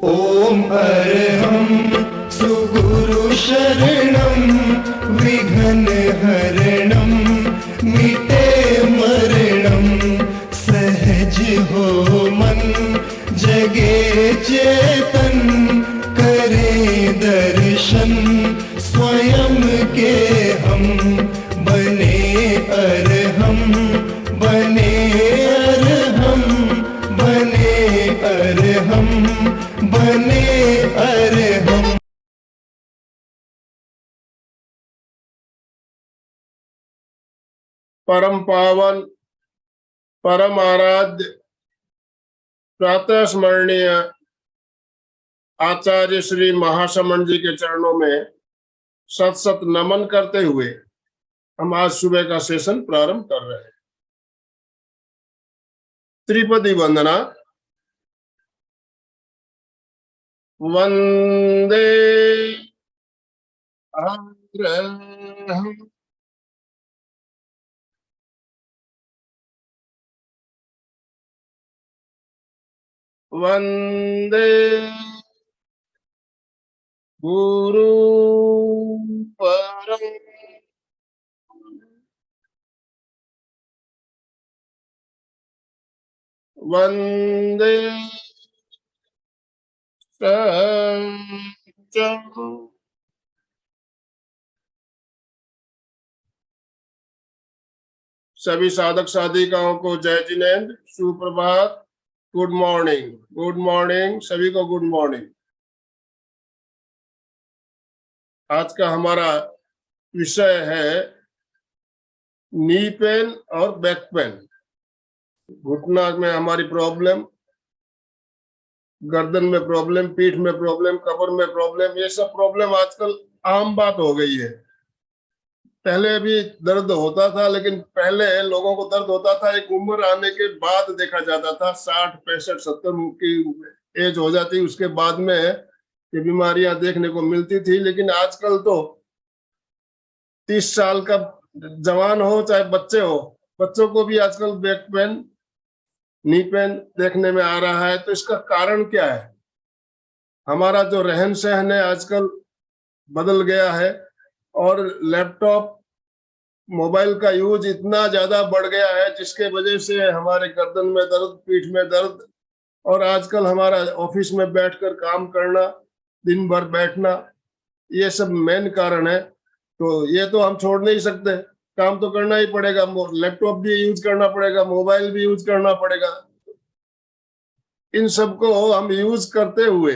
ओम अरहं सुगुरु शरणं विघ्न हरणं मिटे मरणं सहज हो मन जगे चेतन करे दर्शन स्वयं के हम बने अरहं बने अरहं बने अरहं बने अरहं। परम पावन परम आराध्य प्रातः स्मरणीय आचार्य श्री महासमण जी के चरणों में सत सत नमन करते हुए हम आज सुबह का सेशन प्रारंभ कर रहे हैं। त्रिपदी वंदना। वंदे अरहं वंदे गुरु परम वंदे सच्चं सभी साधक साधिकाओं को जय जिनेन्द्र, सुप्रभात, गुड मॉर्निंग। गुड मॉर्निंग सभी को, गुड मॉर्निंग। आज का हमारा विषय है नी पेन और बैक पेन। घुटना में हमारी प्रॉब्लम, गर्दन में प्रॉब्लम, पीठ में प्रॉब्लम, कमर में प्रॉब्लम, ये सब प्रॉब्लम आजकल आम बात हो गई है। पहले भी दर्द होता था, लेकिन पहले लोगों को दर्द होता था एक उम्र आने के बाद देखा जाता था। 60, 65, 70 की एज हो जाती, उसके बाद में ये बीमारियां देखने को मिलती थी। लेकिन आजकल तो 30 साल का जवान हो चाहे बच्चे हो, बच्चों को भी आजकल बैक पेन, नी पेन देखने में आ रहा है। तो इसका कारण क्या है? हमारा जो रहन सहन है आजकल बदल गया है, और लैपटॉप, मोबाइल का यूज इतना ज्यादा बढ़ गया है, जिसके वजह से हमारे गर्दन में दर्द, पीठ में दर्द, और आजकल हमारा ऑफिस में बैठकर काम करना, दिन भर बैठना, ये सब मेन कारण है। तो ये तो हम छोड़ नहीं सकते, काम तो करना ही पड़ेगा। लैपटॉप भी यूज करना पड़ेगा, मोबाइल भी यूज करना पड़ेगा। इन सबको हम यूज करते हुए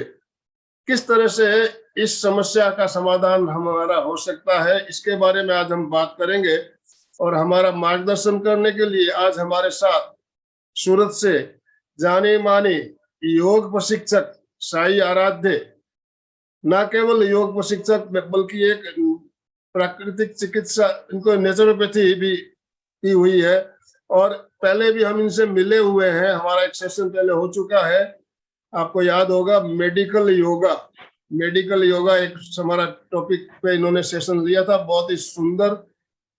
किस तरह से इस समस्या का समाधान हमारा हो सकता है, इसके बारे में आज हम बात करेंगे। और हमारा मार्गदर्शन करने के लिए आज हमारे साथ सूरत से जाने माने योग प्रशिक्षक साई आराध्य, न केवल योग प्रशिक्षक बल्कि एक प्राकृतिक चिकित्सा, इनको नेचुरोपैथी भी की हुई है, और पहले भी हम इनसे मिले हुए हैं। हमारा एक सेशन पहले हो चुका है, आपको याद होगा, मेडिकल योगा। मेडिकल योगा एक हमारा टॉपिक पे इन्होंने सेशन लिया था, बहुत ही सुंदर।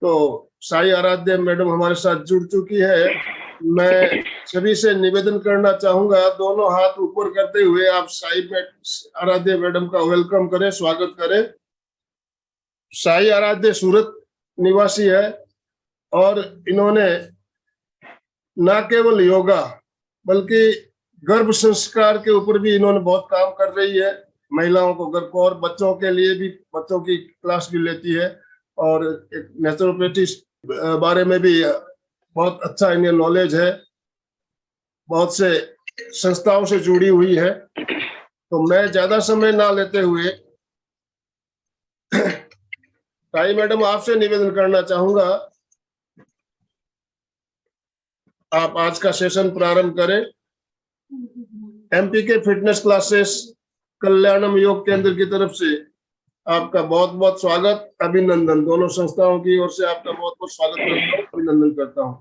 तो साई आराध्य मैडम हमारे साथ जुड़ चुकी है। मैं सभी से निवेदन करना चाहूंगा, दोनों हाथ ऊपर करते हुए आप साई आराध्य मैडम का वेलकम करें, स्वागत करें। साई आराध्य सूरत निवासी है, और इन्होंने न केवल योगा बल्कि गर्भ संस्कार के ऊपर भी इन्होंने बहुत काम कर रही है। महिलाओं को, गर्भ को, और बच्चों के लिए भी बच्चों की क्लास भी लेती है, और एक नेचुरोपैथी बारे में भी बहुत अच्छा इन्हें नॉलेज है, बहुत से संस्थाओं से जुड़ी हुई है। तो मैं ज्यादा समय ना लेते हुए साई मैडम आपसे निवेदन करना चाहूंगा, आप आज का सेशन प्रारंभ करें। एमपी के फिटनेस क्लासेस कल्याणम योग केंद्र की तरफ से आपका बहुत बहुत स्वागत, अभिनंदन। दोनों संस्थाओं की ओर से आपका बहुत बहुत स्वागत करता हूँ, अभिनंदन करता हूँ।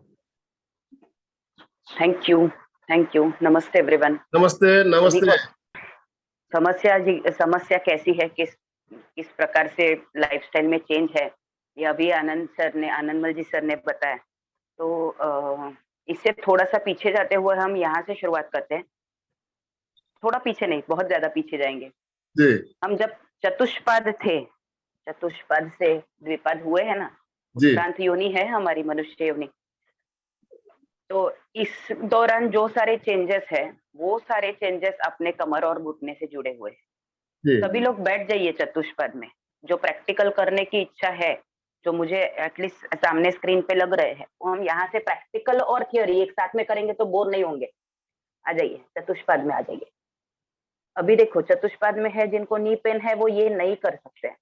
Thank you. नमस्ते एवरीवन। नमस्ते नमस्ते। समस्या कैसी है, किस प्रकार से लाइफस्टाइल में चेंज है, ये अभी आनंदमल जी सर ने बताया। तो इससे थोड़ा सा पीछे जाते हुए हम यहाँ से शुरुआत करते हैं। थोड़ा पीछे नहीं, बहुत ज्यादा पीछे जाएंगे। जी हम जब चतुष्पाद थे, चतुष्पाद से द्विपाद हुए हैं ना, जी उत्क्रांत योनि है हमारी मनुष्य योनि। तो इस दौरान जो सारे चेंजेस है, वो सारे चेंजेस अपने कमर और घुटने से जुड़े हुए हैं। जी सभी लोग बैठ जाइए चतुष्पद में। जो प्रैक्टिकल करने की इच्छा है, जो मुझे एटलीस्ट सामने स्क्रीन पे लग रहे हैं, वो हम यहाँ से प्रैक्टिकल और थियोरी एक साथ में करेंगे तो बोर नहीं होंगे। आ जाइए चतुष्पद में, आ जाइए। अभी देखो चतुष्पद में है, जिनको नी पेन है वो ये नहीं कर सकते हैं,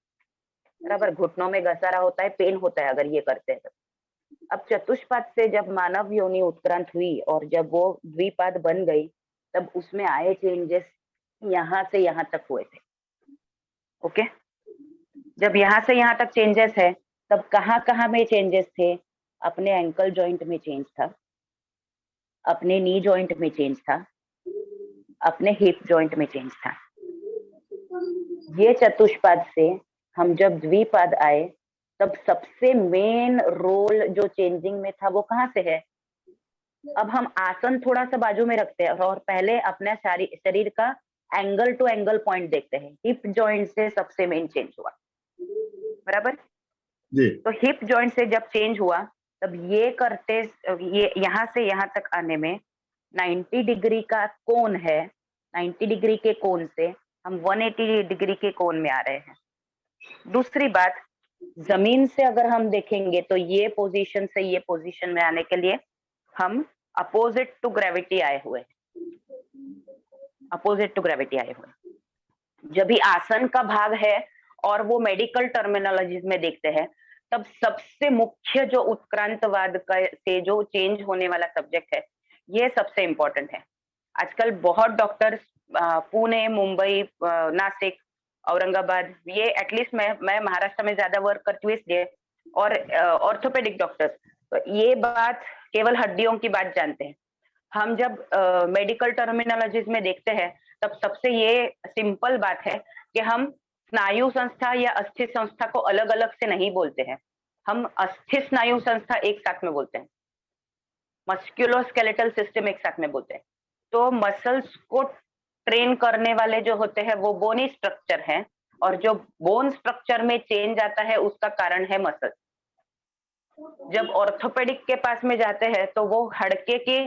बराबर। घुटनों में घसारा होता है, पेन होता है अगर ये करते हैं तो। अब चतुष्पाद से जब मानव योनि उत्क्रांत हुई और जब वो द्विपाद बन गई, तब उसमें आए चेंजेस यहाँ से यहाँ तक हुए थे। ओके, जब यहाँ से यहाँ तक चेंजेस है, तब कहाँ कहाँ में चेंजेस थे? अपने एंकल जॉइंट में चेंज था, अपने नी जॉइंट में चेंज था, अपने हिप जॉइंट में चेंज था। ये चतुष्पाद से हम जब द्विपाद आए, तब सबसे मेन रोल जो चेंजिंग में था वो कहाँ से है? अब हम आसन थोड़ा सा बाजू में रखते हैं और पहले अपने शरीर का एंगल टू एंगल पॉइंट देखते हैं। हिप जॉइंट से सबसे मेन चेंज हुआ, बराबर। जी तो हिप जॉइंट से जब चेंज हुआ, तब ये करते, ये यहाँ से यहाँ तक आने में 90 डिग्री का कोण है। 90 डिग्री के कोण से हम 180 डिग्री के कोण में आ रहे हैं। दूसरी बात, जमीन से अगर हम देखेंगे तो ये पोजीशन से ये पोजीशन में आने के लिए हम अपोजिट टू ग्रेविटी आए हुए, अपोजिट टू ग्रेविटी आए हुए। जब भी आसन का भाग है और वो मेडिकल टर्मिनोलॉजी में देखते हैं, तब सबसे मुख्य जो उत्क्रांतवाद का से जो चेंज होने वाला सब्जेक्ट है, ये सबसे इंपॉर्टेंट है। आजकल बहुत डॉक्टर्स पुणे, मुंबई, नासिक, औरंगाबाद, ये एटलीस्ट मैं महाराष्ट्र में ज्यादा वर्क करती हूँ इसलिए, और ऑर्थोपेडिक डॉक्टर्स, तो ये बात केवल हड्डियों की बात जानते हैं। हम जब मेडिकल टर्मिनोलॉजीज में देखते हैं, तब सबसे ये सिंपल बात है कि हम स्नायु संस्था या अस्थि संस्था को अलग अलग से नहीं बोलते हैं। हम अस्थि स्नायु संस्था एक साथ में बोलते हैं, मस्कुलोस्केलेटल सिस्टम एक साथ में बोलते हैं। तो मसल्स को ट्रेन करने वाले जो होते हैं वो बोनी स्ट्रक्चर है, और जो बोन स्ट्रक्चर में चेंज आता है उसका कारण है मसल। जब ऑर्थोपेडिक के पास में जाते हैं तो वो हड़के की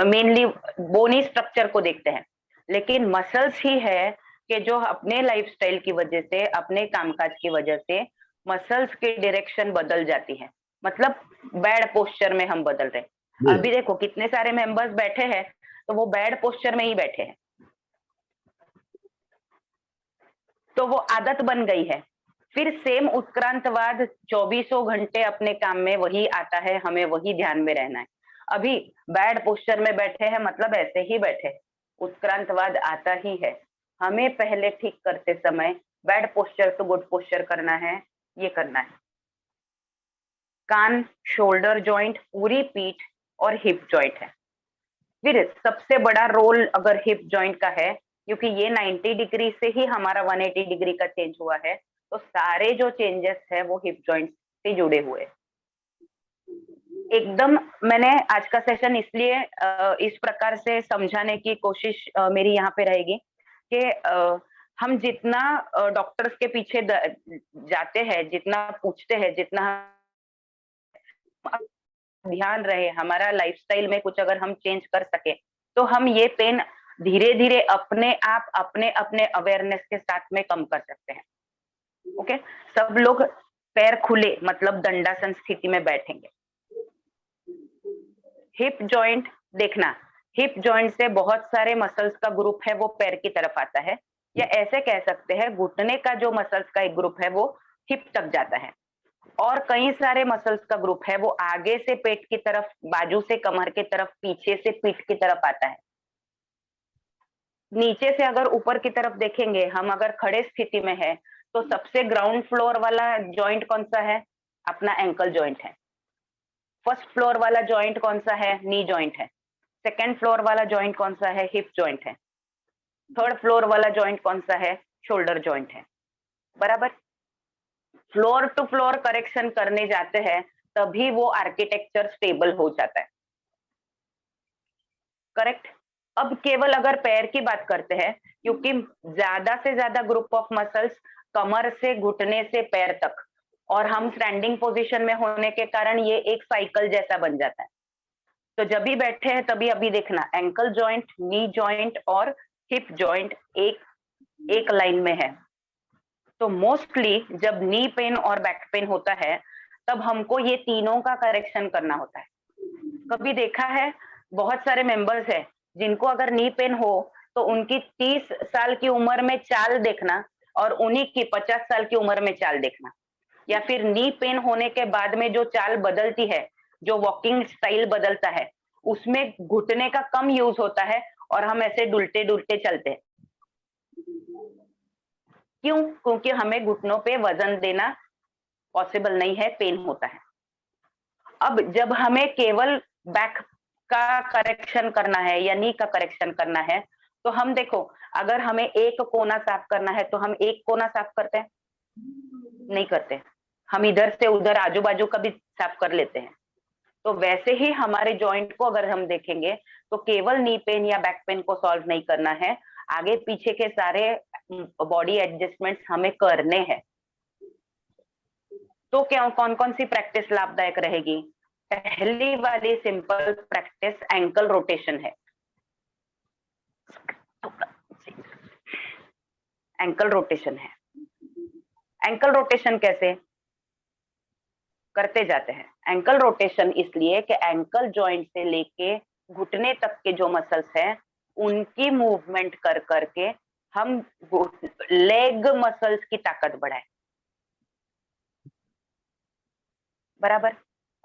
मेनली बोनी स्ट्रक्चर को देखते हैं, लेकिन मसल्स ही है कि जो अपने लाइफस्टाइल की वजह से, अपने कामकाज की वजह से मसल्स की डायरेक्शन बदल जाती है। मतलब बैड पोस्चर में हम बदल रहे हैं। अभी देखो कितने सारे मेंबर्स बैठे हैं, तो वो बैड पोस्चर में ही बैठे हैं, तो वो आदत बन गई है। फिर सेम उत्क्रांतवाद 24 घंटे अपने काम में वही आता है, हमें वही ध्यान में रहना है। अभी बैड पोस्चर में बैठे हैं, मतलब ऐसे ही बैठे, उत्क्रांतवाद आता ही है। हमें पहले ठीक करते समय bad posture to good posture करना है, ये करना है। कान, शोल्डर जॉइंट, पूरी पीठ और हिप जॉइंट है। फिर सबसे बड़ा रोल अगर हिप जॉइंट का है, क्योंकि ये 90 डिग्री से ही हमारा 180 डिग्री का चेंज हुआ है, तो सारे जो चेंजेस है वो हिप जॉइंट से जुड़े हुए। एकदम मैंने आज का सेशन इसलिए इस प्रकार से समझाने की कोशिश मेरी यहाँ पे रहेगी कि हम जितना डॉक्टर्स के पीछे जाते हैं, जितना पूछते हैं, जितना ध्यान रहे हमारा लाइफस्टाइल में कुछ अगर हम चेंज कर सके, तो हम ये पेन धीरे धीरे अपने आप अपने अपने अवेयरनेस के साथ में कम कर सकते हैं। ओके, सब लोग पैर खुले मतलब दंडासन स्थिति में बैठेंगे। हिप जॉइंट देखना, हिप जॉइंट से बहुत सारे मसल्स का ग्रुप है वो पैर की तरफ आता है, या ऐसे कह सकते हैं घुटने का जो मसल्स का एक ग्रुप है वो हिप तक जाता है, और कई सारे मसल्स का ग्रुप है वो आगे से पेट की तरफ, बाजू से कमर की तरफ, पीछे से पीठ की तरफ आता है। नीचे से अगर ऊपर की तरफ देखेंगे हम, अगर खड़े स्थिति में है, तो सबसे ग्राउंड फ्लोर वाला जॉइंट कौन सा है? अपना एंकल जॉइंट है। फर्स्ट फ्लोर वाला जॉइंट कौन सा है? नी जॉइंट है। सेकेंड फ्लोर वाला जॉइंट कौन सा है? हिप जॉइंट है। थर्ड फ्लोर वाला जॉइंट कौन सा है? शोल्डर जॉइंट है, बराबर। फ्लोर टू फ्लोर करेक्शन करने जाते हैं तभी वो आर्किटेक्चर स्टेबल हो जाता है। करेक्ट। अब केवल अगर पैर की बात करते हैं, क्योंकि ज्यादा से ज्यादा ग्रुप ऑफ मसल्स कमर से घुटने से पैर तक, और हम स्टैंडिंग पोजीशन में होने के कारण ये एक साइकिल जैसा बन जाता है। तो जब भी बैठे हैं तभी अभी देखना, एंकल जॉइंट, नी जॉइंट और हिप जॉइंट एक लाइन में है। तो मोस्टली जब नी पेन और बैक पेन होता है तब हमको ये तीनों का करेक्शन करना होता है। कभी देखा है बहुत सारे मेंबर्स है जिनको अगर नी पेन हो तो उनकी 30 साल की उम्र में चाल देखना और उन्हीं की 50 साल की उम्र में चाल देखना, या फिर नी पेन होने के बाद में जो चाल बदलती है, जो वॉकिंग स्टाइल बदलता है, उसमें घुटने का कम यूज होता है और हम ऐसे डुलते डुलते चलते हैं। क्यों? क्योंकि हमें घुटनों पे वजन देना पॉसिबल नहीं है, पेन होता है। अब जब हमें केवल बैक का करेक्शन करना है या नी का करेक्शन करना है, तो हम देखो, अगर हमें एक कोना साफ करना है तो हम एक कोना साफ करते हैं? नहीं करते। हम इधर से उधर आजू बाजू का भी साफ कर लेते हैं। तो वैसे ही हमारे जॉइंट को अगर हम देखेंगे तो केवल नी पेन या बैक पेन को सॉल्व नहीं करना है, आगे पीछे के सारे बॉडी एडजस्टमेंट्स हमें करने हैं। तो क्या कौन कौन सी प्रैक्टिस लाभदायक रहेगी? पहली वाली सिंपल प्रैक्टिस एंकल रोटेशन है। एंकल रोटेशन है। एंकल रोटेशन कैसे करते जाते हैं? एंकल रोटेशन इसलिए कि एंकल जॉइंट से लेके घुटने तक के जो मसल्स हैं उनकी मूवमेंट कर करके हम लेग मसल्स की ताकत बढ़ाएं। बराबर।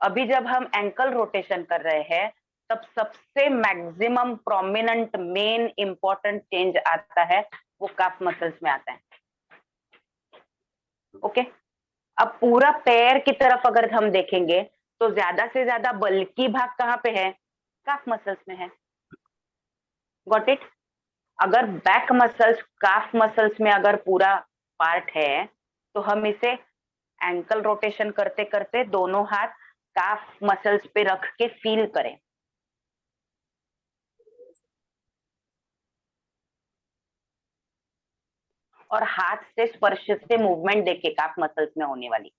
अभी जब हम एंकल रोटेशन कर रहे हैं तब सबसे maximum prominent main important change आता है, वो काफ मसल्स में आता है। ओके। अब पूरा पैर की तरफ अगर हम देखेंगे तो ज्यादा से ज्यादा बल्कि भाग कहाँ पे है? काफ मसल्स में है। Got it? अगर बैक मसल्स काफ मसल्स में अगर पूरा पार्ट है तो हम इसे एंकल रोटेशन करते करते दोनों हाथ काफ मसल्स पे रख के फील करें। और हाथ से स्पर्श से मूवमेंट देखे काफ मसल्स में होने वाली।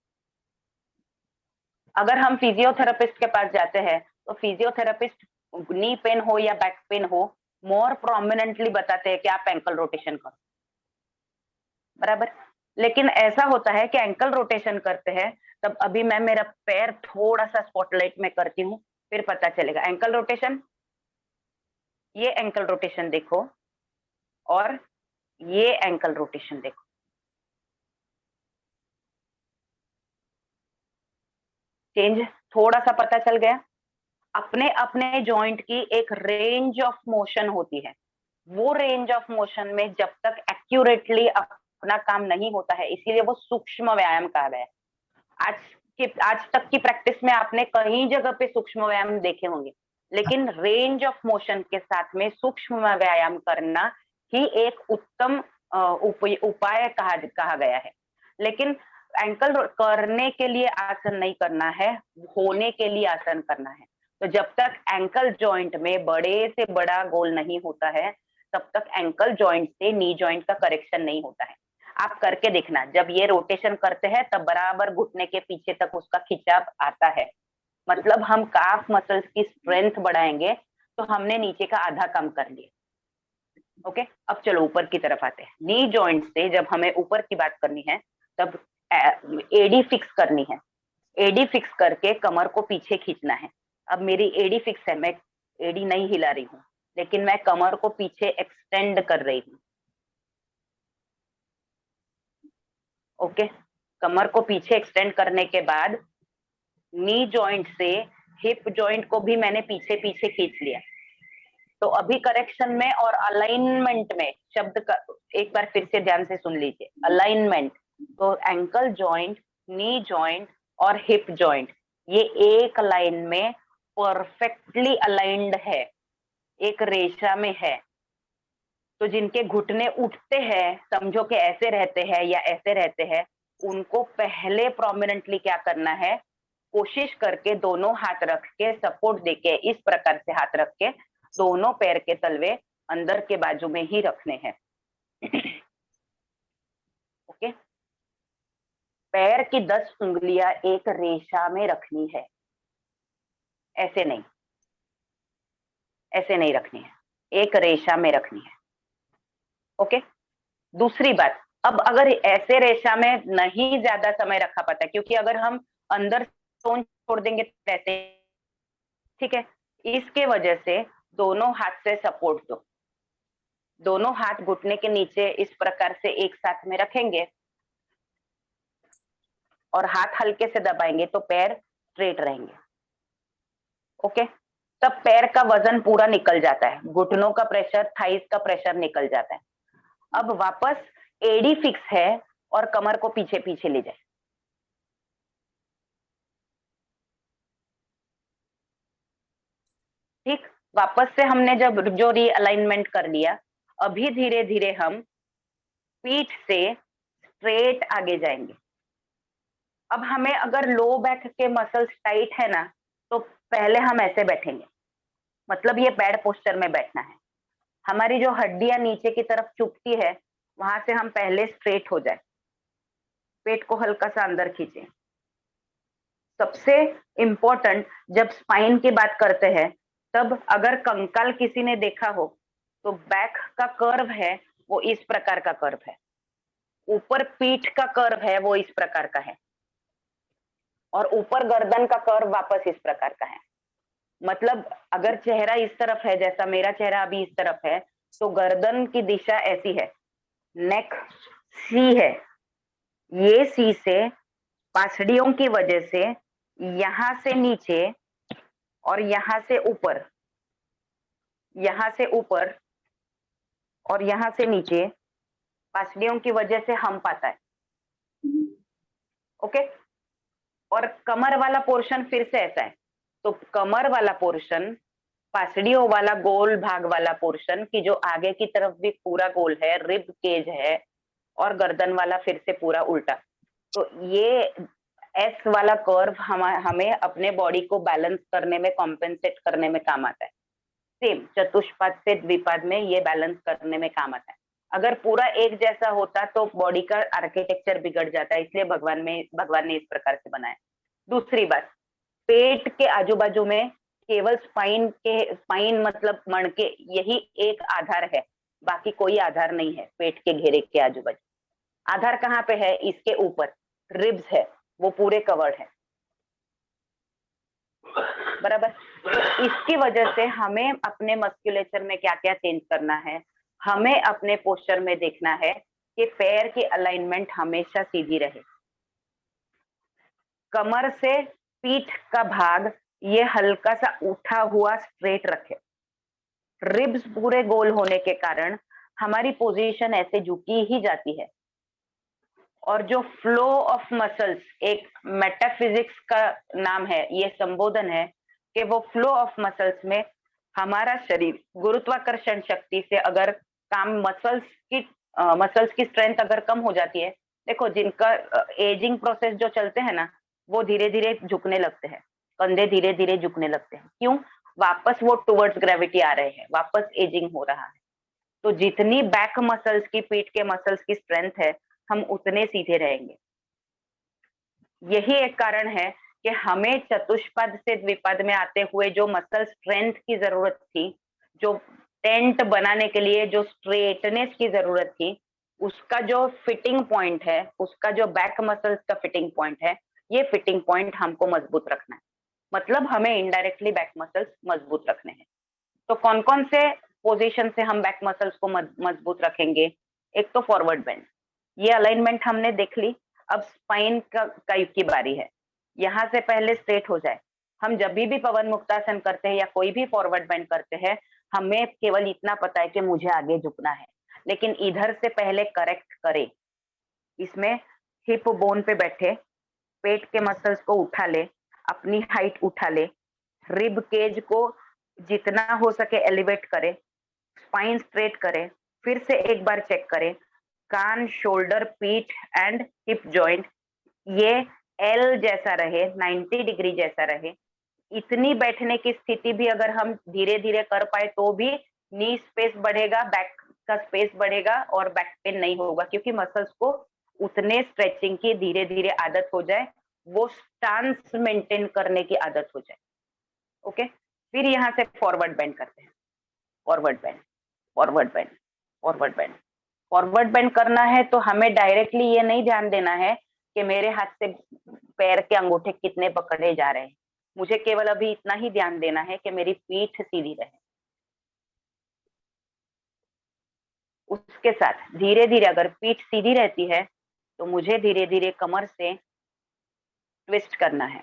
अगर हम फिजियोथेरेपिस्ट के पास जाते हैं तो फिजियोथेरेपिस्ट नी पेन हो या बैक पेन हो मोर प्रोमिनेंटली बताते हैं कि आप एंकल रोटेशन करो। बराबर। लेकिन ऐसा होता है कि एंकल रोटेशन करते हैं तब अभी मैं मेरा पैर थोड़ा सा स्पॉटलाइट में करती हूँ, फिर पता चलेगा। एंकल रोटेशन, ये एंकल रोटेशन देखो और ये एंकल रोटेशन देखो। चेंज थोड़ा सा पता चल गया। अपने अपने जॉइंट की एक रेंज ऑफ मोशन होती है। वो रेंज ऑफ मोशन में जब तक एक्यूरेटली अपना काम नहीं होता है, इसीलिए वो सूक्ष्म व्यायाम कहा गया है। आज तक की प्रैक्टिस में आपने कई जगह पे सूक्ष्म व्यायाम देखे होंगे, लेकिन रेंज ऑफ मोशन के साथ में सूक्ष्म व्यायाम करना ही एक उत्तम उपाय कहा गया है। लेकिन एंकल करने के लिए आसन नहीं करना है, होने के लिए आसन करना है। तो जब तक एंकल जॉइंट में बड़े से बड़ा गोल नहीं होता है तब तक एंकल जॉइंट से नी जॉइंट का करेक्शन नहीं होता है। आप करके देखना, जब ये रोटेशन करते हैं तब बराबर घुटने के पीछे तक उसका खिंचाव आता है। मतलब हम काफ मसल्स की स्ट्रेंथ बढ़ाएंगे तो हमने नीचे का आधा काम कर लिया। ओके। अब चलो ऊपर की तरफ आते हैं। नी जॉइंट से जब हमें ऊपर की बात करनी है तब एडी फिक्स करनी है। एडी फिक्स करके कमर को पीछे खींचना है। अब मेरी एडी फिक्स है, मैं एडी नहीं हिला रही हूँ, लेकिन मैं कमर को पीछे एक्सटेंड कर रही हूँ। ओके। कमर को पीछे एक्सटेंड करने के बाद नी जॉइंट से हिप जॉइंट को भी मैंने पीछे पीछे खींच लिया। तो अभी करेक्शन में और अलाइनमेंट में शब्द का एक बार फिर से ध्यान से सुन लीजिए। अलाइनमेंट, तो एंकल जॉइंट, नी जॉइंट और हिप जॉइंट ये एक लाइन में परफेक्टली अलाइंड है, एक रेशा में है। तो जिनके घुटने उठते हैं, समझो कि ऐसे रहते हैं या ऐसे रहते हैं, उनको पहले प्रोमिनेंटली क्या करना है? कोशिश करके दोनों हाथ रख के सपोर्ट देके इस प्रकार से हाथ रख के दोनों पैर के तलवे अंदर के बाजू में ही रखने हैं। ओके, पैर की 10 उंगलियां एक रेशा में रखनी है, ऐसे नहीं, ऐसे नहीं रखनी है, एक रेशा में रखनी है। ओके, दूसरी बात, अब अगर ऐसे रेशा में नहीं ज्यादा समय रखा पाता, क्योंकि अगर हम अंदर स्टोन छोड़ देंगे तो ऐसे, ठीक है, इसके वजह से दोनों हाथ से सपोर्ट दो, दोनों हाथ घुटने के नीचे इस प्रकार से एक साथ में रखेंगे और हाथ हल्के से दबाएंगे तो पैर स्ट्रेट रहेंगे। ओके, तब पैर का वजन पूरा निकल जाता है, घुटनों का प्रेशर, थाइस का प्रेशर निकल जाता है। अब वापस एडी फिक्स है और कमर को पीछे पीछे ले जाए। ठीक, वापस से हमने जब जो रीअलाइनमेंट कर लिया, अभी धीरे धीरे हम पीठ से स्ट्रेट आगे जाएंगे। अब हमें अगर लो बैक के मसल्स टाइट है ना, तो पहले हम ऐसे बैठेंगे, मतलब ये बैड पोस्चर में बैठना है। हमारी जो हड्डियां नीचे की तरफ चुभती है, वहां से हम पहले स्ट्रेट हो जाए, पेट को हल्का सा अंदर खींचे। सबसे इंपॉर्टेंट, जब स्पाइन की बात करते हैं, तब अगर कंकाल किसी ने देखा हो तो बैक का कर्व है वो इस प्रकार का कर्व है, ऊपर पीठ का कर्व है वो इस प्रकार का है, और ऊपर गर्दन का कर्व वापस इस प्रकार का है। मतलब अगर चेहरा इस तरफ है, जैसा मेरा चेहरा अभी इस तरफ है, तो गर्दन की दिशा ऐसी है, नेक सी है, ये सी से पासड़ियों की वजह से यहां से नीचे और यहां से ऊपर, यहां से ऊपर और यहां से नीचे पासड़ियों की वजह से हम पाता है। ओके, और कमर वाला पोर्शन फिर से ऐसा है, तो कमर वाला पोर्शन, पासड़ियों वाला गोल भाग वाला पोर्शन की जो आगे की तरफ भी पूरा गोल है, रिब केज है, और गर्दन वाला फिर से पूरा उल्टा। तो ये एस वाला कर्व हमें अपने बॉडी को बैलेंस करने में, कॉम्पेंसेट करने में काम आता है। सेम चतुष्पाद से द्विपाद में ये बैलेंस करने में काम आता है। अगर पूरा एक जैसा होता तो बॉडी का आर्किटेक्चर बिगड़ जाता है, इसलिए भगवान ने इस प्रकार से बनाया। दूसरी बात, पेट के आजू बाजू में केवल स्पाइन मतलब मणके, यही एक आधार है, बाकी कोई आधार नहीं है। पेट के घेरे के आजू बाजू आधार कहाँ पे है? इसके ऊपर रिब्स है, वो पूरे कवर्ड है, बराबर। तो इसकी वजह से हमें अपने मस्कुलेचर में क्या क्या चेंज करना है, हमें अपने पोस्चर में देखना है कि पैर की अलाइनमेंट हमेशा सीधी रहे, कमर से पीठ का भाग ये हल्का सा उठा हुआ स्ट्रेट रखे, रिब्स पूरे गोल होने के कारण हमारी पोजीशन ऐसे झुकी ही जाती है। और जो फ्लो ऑफ मसल्स, एक मेटाफिजिक्स का नाम है, ये संबोधन है कि वो फ्लो ऑफ मसल्स में हमारा शरीर गुरुत्वाकर्षण शक्ति से अगर काम, मसल्स की स्ट्रेंथ अगर कम हो जाती है, देखो जिनका एजिंग प्रोसेस जो चलते हैं ना, वो धीरे धीरे झुकने लगते हैं, कंधे धीरे धीरे झुकने लगते हैं, क्यों? वापस वो टुवर्ड्स ग्रेविटी आ रहे हैं, वापस एजिंग हो रहा है। तो जितनी बैक मसल्स की, पीठ के मसल्स की स्ट्रेंथ है, हम उतने सीधे रहेंगे। यही एक कारण है कि हमें चतुष्पद से द्विपद में आते हुए जो मसल स्ट्रेंथ की जरूरत थी, जो टेंट बनाने के लिए जो स्ट्रेटनेस की जरूरत थी, उसका जो फिटिंग पॉइंट है, उसका जो बैक मसल्स का फिटिंग पॉइंट है, ये फिटिंग पॉइंट हमको मजबूत रखना है। मतलब हमें इनडायरेक्टली बैक मसल्स मजबूत रखने हैं। तो कौन कौन से पोजीशन से हम बैक मसल्स को मजबूत रखेंगे? एक तो फॉरवर्ड बेंड, ये अलाइनमेंट हमने देख ली। अब स्पाइन की बारी है, यहाँ से पहले स्ट्रेट हो जाए। हम जब भी पवन मुक्तासन करते हैं या कोई भी फॉरवर्ड बेंड करते हैं, हमें केवल इतना पता है कि मुझे आगे झुकना है, लेकिन इधर से पहले करेक्ट करे। इसमें हिप बोन पे बैठे, पेट के मसल्स को उठा ले, अपनी हाइट उठा ले, रिब केज को जितना हो सके एलिवेट करे, स्पाइन स्ट्रेट करे, फिर से एक बार चेक करें, कान, शोल्डर, पीठ एंड हिप जॉइंट, ये एल जैसा रहे, 90 डिग्री जैसा रहे, इतनी बैठने की स्थिति भी अगर हम धीरे धीरे कर पाए तो भी नी स्पेस बढ़ेगा, बैक का स्पेस बढ़ेगा और बैक पेन नहीं होगा, क्योंकि मसल्स को उतने स्ट्रेचिंग की धीरे धीरे आदत हो जाए, वो स्टांस मेंटेन करने की आदत हो जाए। ओके, फिर यहाँ से फॉरवर्ड बेंड करते हैं, forward bend, forward bend, forward bend. Forward bend करना है तो हमें डायरेक्टली ये नहीं ध्यान देना है कि मेरे हाथ से पैर के अंगूठे कितने पकड़े जा रहे हैं, मुझे केवल अभी इतना ही ध्यान देना है कि मेरी पीठ सीधी रहे। उसके साथ धीरे धीरे अगर पीठ सीधी रहती है तो मुझे धीरे धीरे कमर से ट्विस्ट करना है।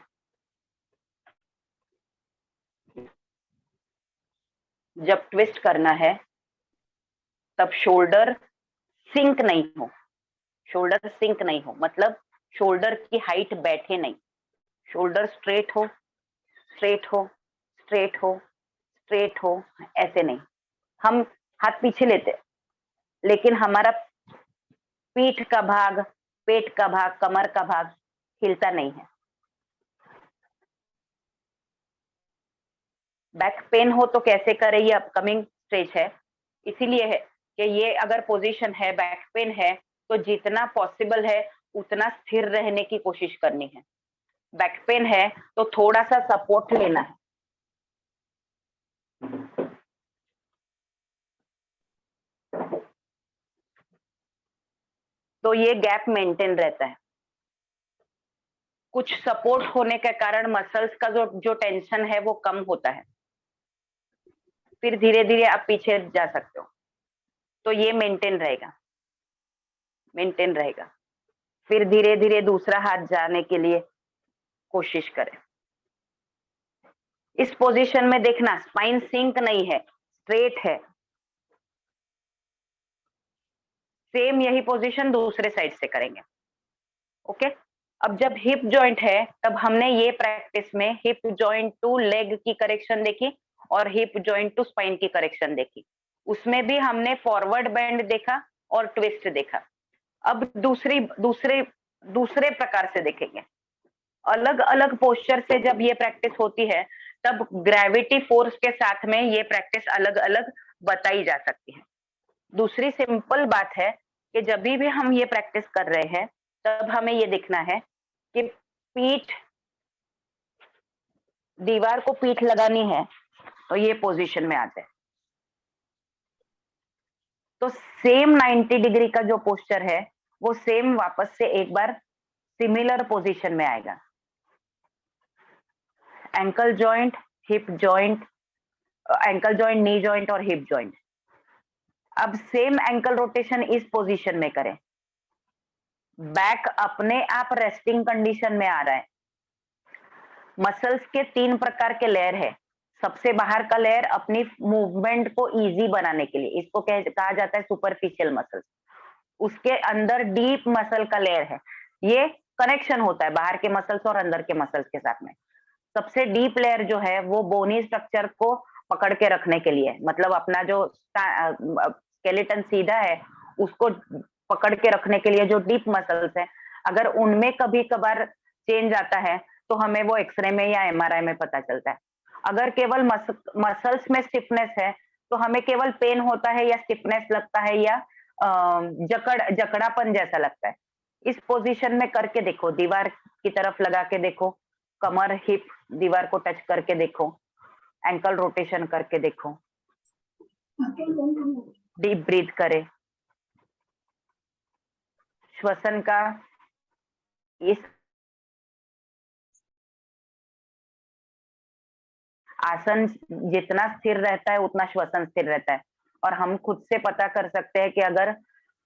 जब ट्विस्ट करना है तब शोल्डर सिंक नहीं हो, शोल्डर सिंक नहीं हो मतलब शोल्डर की हाइट बैठे नहीं, शोल्डर स्ट्रेट हो, स्ट्रेट हो, स्ट्रेट हो, स्ट्रेट हो, ऐसे नहीं। हम हाथ पीछे लेते लेकिन हमारा पीठ का भाग, पेट का भाग, कमर का भाग हिलता नहीं है। बैक पेन हो तो कैसे करें, ये अपकमिंग स्टेज है, इसीलिए है कि ये अगर पोजीशन है, बैक पेन है तो जितना पॉसिबल है उतना स्थिर रहने की कोशिश करनी है। बैक पेन है तो थोड़ा सा सपोर्ट लेना है। तो ये गैप मेंटेन रहता है। कुछ सपोर्ट होने के कारण मसल्स का जो टेंशन है वो कम होता है। फिर धीरे धीरे आप पीछे जा सकते हो, तो ये मेंटेन रहेगा, मेंटेन रहेगा। फिर धीरे धीरे दूसरा हाथ जाने के लिए कोशिश करें। इस पोजीशन में देखना स्पाइन सिंक नहीं है, स्ट्रेट है। सेम यही पोजीशन दूसरे साइड से करेंगे। ओके, अब जब हिप जॉइंट है तब हमने ये प्रैक्टिस में हिप जॉइंट टू लेग की करेक्शन देखी और हिप जॉइंट टू स्पाइन की करेक्शन देखी। उसमें भी हमने फॉरवर्ड बेंड देखा और ट्विस्ट देखा। अब दूसरे प्रकार से देखेंगे। अलग अलग पोस्चर से जब ये प्रैक्टिस होती है तब ग्रेविटी फोर्स के साथ में ये प्रैक्टिस अलग अलग बताई जा सकती है। दूसरी सिंपल बात है कि जब भी हम ये प्रैक्टिस कर रहे हैं तब हमें ये देखना है कि पीठ, दीवार को पीठ लगानी है तो ये पोजीशन में आ जाए। तो सेम 90 डिग्री का जो पोस्चर है वो सेम वापस से एक बार सिमिलर पोजीशन में आएगा। Ankle joint, hip joint, ankle joint, knee joint और हिप जॉइंट। अब सेम एंकल रोटेशन इस पोजीशन में करें। बैक अपने आप रेस्टिंग कंडीशन में आ रहा है। मसल्स के 3 प्रकार के लेयर है। सबसे बाहर का लेयर अपनी मूवमेंट को इजी बनाने के लिए, इसको कहा जाता है सुपरफिशियल मसल्स। उसके अंदर डीप मसल का लेयर है। ये कनेक्शन होता है बाहर के मसल्स और अंदर के मसल्स के साथ में। सबसे डीप लेयर जो है वो बोनी स्ट्रक्चर को पकड़ के रखने के लिए, मतलब अपना जो स्केलेटन सीधा है उसको पकड़ के रखने के लिए जो डीप मसल्स है, अगर उनमें कभी कभार चेंज आता है तो हमें वो एक्सरे में या एमआरआई में पता चलता है। अगर केवल मसल्स में स्टिफनेस है तो हमें केवल पेन होता है या स्टिफनेस लगता है या जकड़ापन जैसा लगता है। इस पोजीशन में करके देखो, दीवार की तरफ लगा के देखो, कमर हिप दीवार को टच करके देखो, एंकल रोटेशन करके देखो, डीप ब्रीथ करें। श्वसन का इस आसन जितना स्थिर रहता है उतना श्वसन स्थिर रहता है, और हम खुद से पता कर सकते हैं कि अगर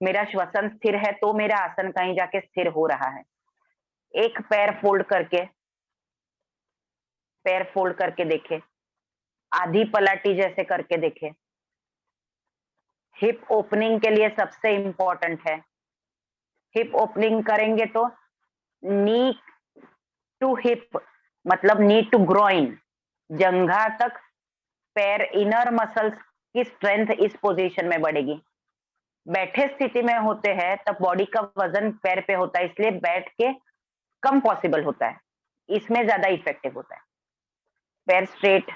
मेरा श्वसन स्थिर है तो मेरा आसन कहीं जाके स्थिर हो रहा है। एक पैर फोल्ड करके देखे, आधी पलाटी जैसे करके देखे। हिप ओपनिंग के लिए सबसे इंपॉर्टेंट है, हिप ओपनिंग करेंगे तो नी टू हिप मतलब नी टू ग्रोइन, जंघा तक पैर, इनर मसल्स की स्ट्रेंथ इस पोजीशन में बढ़ेगी। बैठे स्थिति में होते हैं तब बॉडी का वजन पैर पे होता है, इसलिए बैठ के कम पॉसिबल होता है, इसमें ज्यादा इफेक्टिव होता है। पैर स्ट्रेट,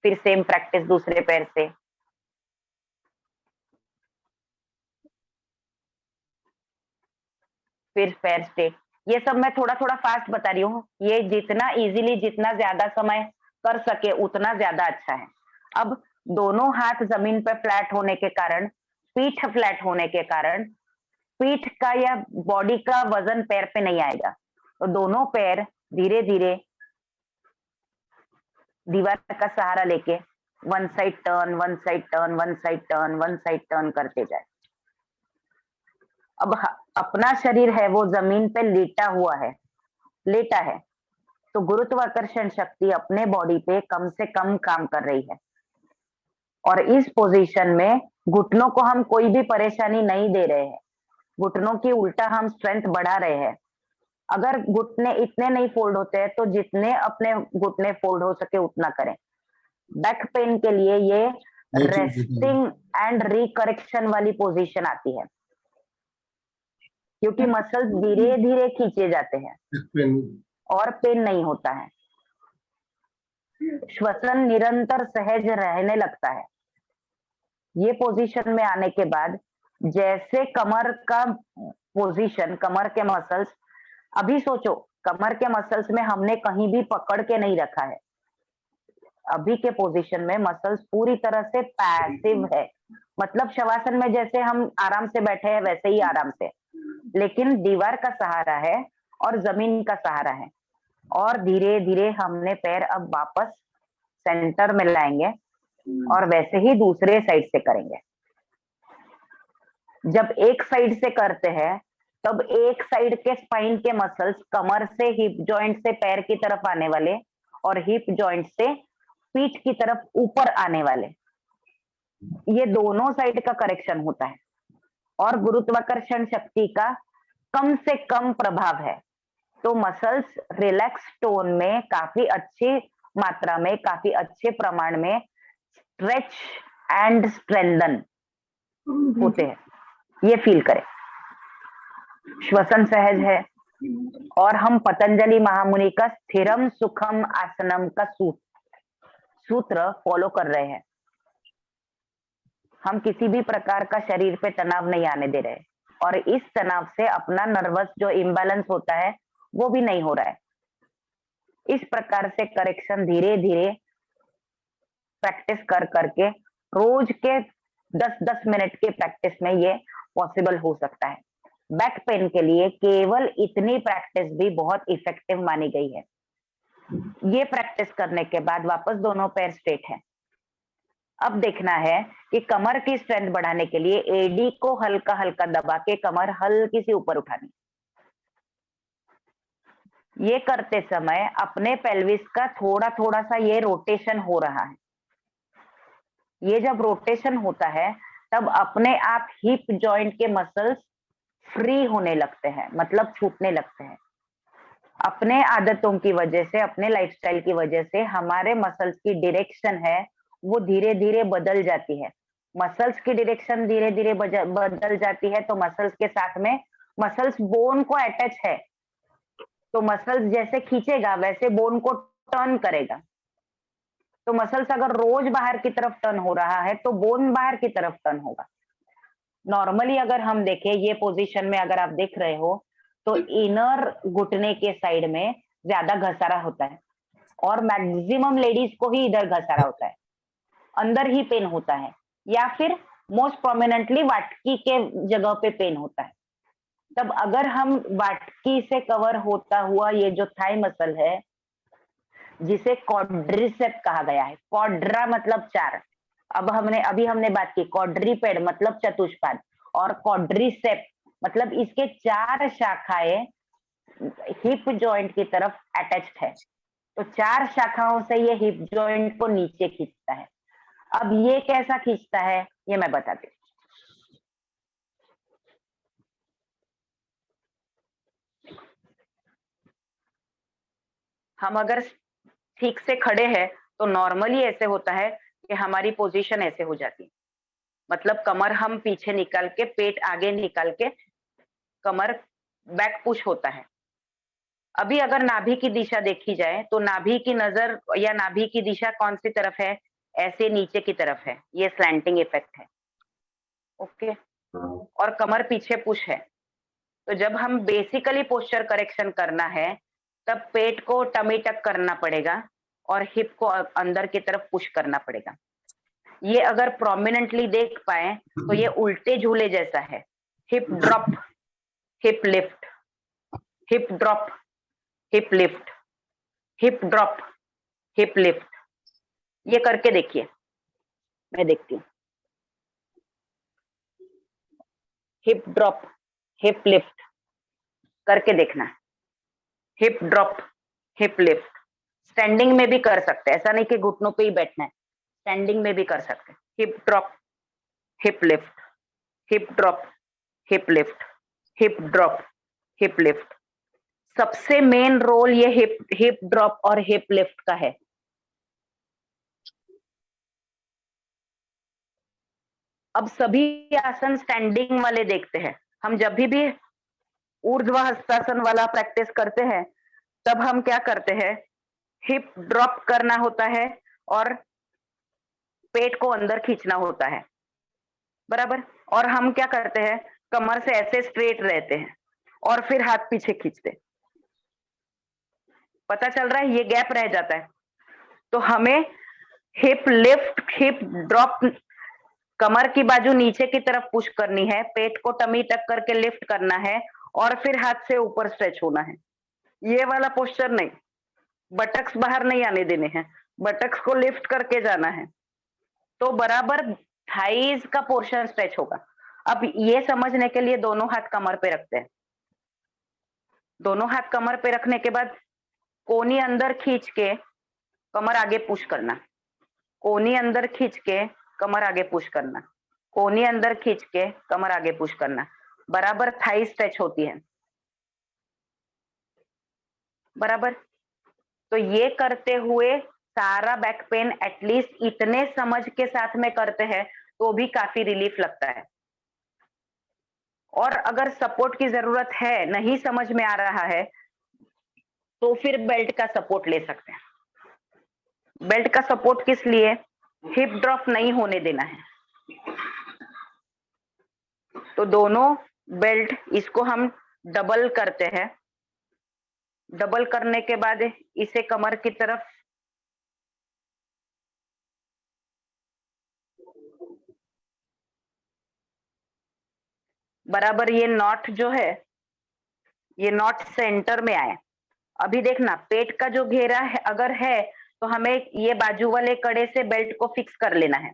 फिर सेम प्रैक्टिस दूसरे पैर से। फिर पैर स्ट्रेट। ये सब मैं थोड़ा थोड़ा फास्ट बता रही हूँ, ये जितना इजीली, जितना ज्यादा समय कर सके उतना ज्यादा अच्छा है। अब दोनों हाथ जमीन पे फ्लैट होने के कारण, पीठ फ्लैट होने के कारण, पीठ का या बॉडी का वजन पैर पे नहीं आएगा, तो दोनों पैर धीरे धीरे दीवार का सहारा लेके one side turn, one side turn, one side turn, one side turn करते जाए। अब अपना शरीर है वो जमीन पे लेटा हुआ है, लेटा है, तो गुरुत्वाकर्षण शक्ति अपने बॉडी पे कम से कम काम कर रही है। और इस पोजीशन में घुटनों को हम कोई भी परेशानी नहीं दे रहे हैं, घुटनों की उल्टा हम स्ट्रेंथ बढ़ा रहे हैं। अगर घुटने इतने नहीं फोल्ड होते हैं तो जितने अपने घुटने फोल्ड हो सके उतना करें। बैक पेन के लिए ये रेस्टिंग एंड रिकरेक्शन वाली पोजीशन आती है, क्योंकि मसल्स धीरे धीरे खींचे जाते हैं और पेन नहीं होता है। श्वसन निरंतर सहज रहने लगता है। ये पोजीशन में आने के बाद जैसे कमर का पोजीशन, कमर के मसल्स, अभी सोचो कमर के मसल्स में हमने कहीं भी पकड़ के नहीं रखा है। अभी के पोजीशन में मसल्स पूरी तरह से पैसिव है, मतलब शवासन में जैसे हम आराम से बैठे हैं वैसे ही आराम से, लेकिन दीवार का सहारा है और जमीन का सहारा है। और धीरे धीरे हमने पैर अब वापस सेंटर में लाएंगे और वैसे ही दूसरे साइड से करेंगे। जब एक साइड से करते हैं तब एक साइड के स्पाइन के मसल्स कमर से हिप जॉइंट से पैर की तरफ आने वाले और हिप जॉइंट से पीठ की तरफ ऊपर आने वाले, ये दोनों साइड का करेक्शन होता है और गुरुत्वाकर्षण शक्ति का कम से कम प्रभाव है। तो मसल्स रिलैक्स टोन में काफी अच्छी मात्रा में, काफी अच्छे प्रमाण में स्ट्रेच एंड स्ट्रेंथन होते हैं, ये फील करें। श्वसन सहज है और हम पतंजलि महामुनि का स्थिरम सुखम आसनम का सूत्र फॉलो कर रहे हैं। हम किसी भी प्रकार का शरीर पे तनाव नहीं आने दे रहे और इस तनाव से अपना नर्वस जो इम्बैलेंस होता है वो भी नहीं हो रहा है। इस प्रकार से करेक्शन धीरे धीरे प्रैक्टिस कर करके रोज के 10-10 मिनट के प्रैक्टिस में ये पॉसिबल हो सकता है। बैक पेन के लिए केवल इतनी प्रैक्टिस भी बहुत इफेक्टिव मानी गई है। ये प्रैक्टिस करने के बाद वापस दोनों पैर स्ट्रेट है। अब देखना है कि कमर की स्ट्रेंथ बढ़ाने के लिए एडी को हल्का हल्का दबा के कमर हल्की सी ऊपर उठानी। ये करते समय अपने पेल्विस का थोड़ा थोड़ा सा ये रोटेशन हो रहा है। ये जब रोटेशन होता है तब अपने आप हिप जॉइंट के मसल्स फ्री होने लगते हैं, मतलब छूटने लगते हैं। अपने आदतों की वजह से, अपने लाइफस्टाइल की वजह से हमारे मसल्स की डायरेक्शन है वो धीरे धीरे बदल जाती है। मसल्स की डायरेक्शन धीरे धीरे बदल जाती है तो मसल्स के साथ में मसल्स बोन को अटैच है, तो मसल्स जैसे खींचेगा वैसे बोन को टर्न करेगा। तो मसल्स अगर रोज बाहर की तरफ टर्न हो रहा है तो बोन बाहर की तरफ टर्न होगा। नॉर्मली अगर हम देखें ये पोजीशन में, अगर आप देख रहे हो तो इनर घुटने के साइड में ज्यादा घसारा होता है और मैक्सिमम लेडीज को ही इधर घसारा होता है, अंदर ही पेन होता है, या फिर मोस्ट प्रोमिनेंटली वाटकी के जगह पे पेन होता है। तब अगर हम वाटकी से कवर होता हुआ ये जो थाई मसल है जिसे क्वाड्रिसेप कहा गया है, क्वाड्रा मतलब 4, अभी हमने बात की क्वाड्रीपेड मतलब चतुष्पाद और क्वाड्रिसेप मतलब इसके 4 शाखाएं हिप जॉइंट की तरफ अटैच्ड है, तो 4 शाखाओं से ये हिप जॉइंट को नीचे खींचता है। अब ये कैसा खींचता है ये मैं बताती हूँ। हम अगर ठीक से खड़े हैं तो नॉर्मली ऐसे होता है कि हमारी पोजीशन ऐसे हो जाती है, मतलब कमर हम पीछे निकाल के, पेट आगे निकाल के कमर बैक पुश होता है। अभी अगर नाभि की दिशा देखी जाए तो नाभि की नजर या नाभि की दिशा कौन सी तरफ है? ऐसे नीचे की तरफ है, ये स्लैंटिंग इफेक्ट है। ओके, और कमर पीछे पुश है। तो जब हम बेसिकली पोस्चर करेक्शन करना है तब पेट को टमी टक करना पड़ेगा और हिप को अंदर की तरफ पुश करना पड़ेगा। ये अगर प्रोमिनेंटली देख पाए तो ये उल्टे झूले जैसा है। Hip drop, hip lift, hip drop, hip lift, hip drop, hip lift. ये करके देखिए, मैं देखती हूँ। हिप ड्रॉप, हिप लिफ्ट करके देखना। Hip drop, hip lift. Standing में भी कर सकते हैं, ऐसा नहीं कि घुटनों पे ही बैठना है, स्टैंडिंग में भी कर सकते हैं। Hip drop, hip lift, hip drop, hip lift, hip drop, hip lift. सबसे मेन रोल ये हिप ड्रॉप और हिप लिफ्ट का है। अब सभी आसन स्टैंडिंग वाले देखते हैं। हम जब भी ऊर्ध्व हस्तासन वाला प्रैक्टिस करते हैं तब हम क्या करते हैं? हिप ड्रॉप करना होता है और पेट को अंदर खींचना होता है, बराबर। और हम क्या करते हैं? कमर से ऐसे स्ट्रेट रहते हैं और फिर हाथ पीछे खींचते। पता चल रहा है, ये गैप रह जाता है। तो हमें हिप लिफ्ट, हिप ड्रॉप, कमर की बाजू नीचे की तरफ पुश करनी है, पेट को टमी टक करके लिफ्ट करना है और फिर हाथ से ऊपर स्ट्रेच होना है। ये वाला पोस्चर नहीं, बटक्स बाहर नहीं आने देने हैं, बटक्स को लिफ्ट करके जाना है। तो बराबर थाइज का पोर्शन स्ट्रेच होगा। अब ये समझने के लिए दोनों हाथ कमर पे रखते हैं। दोनों हाथ कमर पे रखने के बाद कोहनी अंदर खींच के कमर आगे पुश करना, कोहनी अंदर खींच के कमर आगे पुश करना, कोहनी अंदर खींच के कमर आगे पुश करना। बराबर थाई स्ट्रेच होती है, बराबर। तो ये करते हुए सारा बैक पेन एटलीस्ट इतने समझ के साथ में करते हैं तो भी काफी रिलीफ लगता है। और अगर सपोर्ट की जरूरत है, नहीं समझ में आ रहा है, तो फिर बेल्ट का सपोर्ट ले सकते हैं। बेल्ट का सपोर्ट किस लिए? हिप ड्रॉप नहीं होने देना है। तो दोनों बेल्ट, इसको हम डबल करते हैं। डबल करने के बाद इसे कमर की तरफ बराबर, ये नॉट जो है, ये नॉट सेंटर में आए। अभी देखना, पेट का जो घेरा है अगर है तो हमें ये बाजू वाले कड़े से बेल्ट को फिक्स कर लेना है।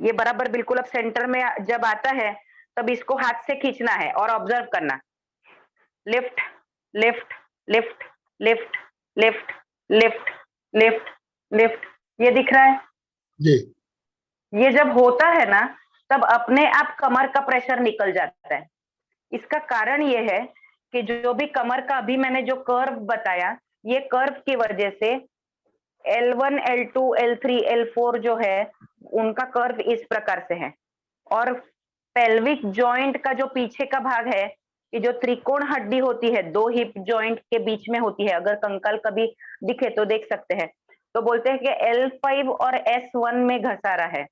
ये बराबर बिल्कुल अब सेंटर में जब आता है तब इसको हाथ से खींचना है और ऑब्जर्व करना। Lift, lift, lift, lift, lift, lift, lift, lift. ये दिख रहा है जी। ये जब होता है ना तब अपने आप कमर का प्रेशर निकल जाता है। इसका कारण ये है कि जो भी कमर का अभी मैंने जो कर्व बताया, ये कर्व की वजह से L1, L2, L3, L4 जो है उनका कर्व इस प्रकार से है। और पेल्विक जॉइंट का जो पीछे का भाग है, ये जो त्रिकोण हड्डी होती है, दो हिप जॉइंट के बीच में होती है, अगर कंकाल कभी दिखे तो देख सकते हैं, तो बोलते हैं कि L5 और S1 में घसारा है,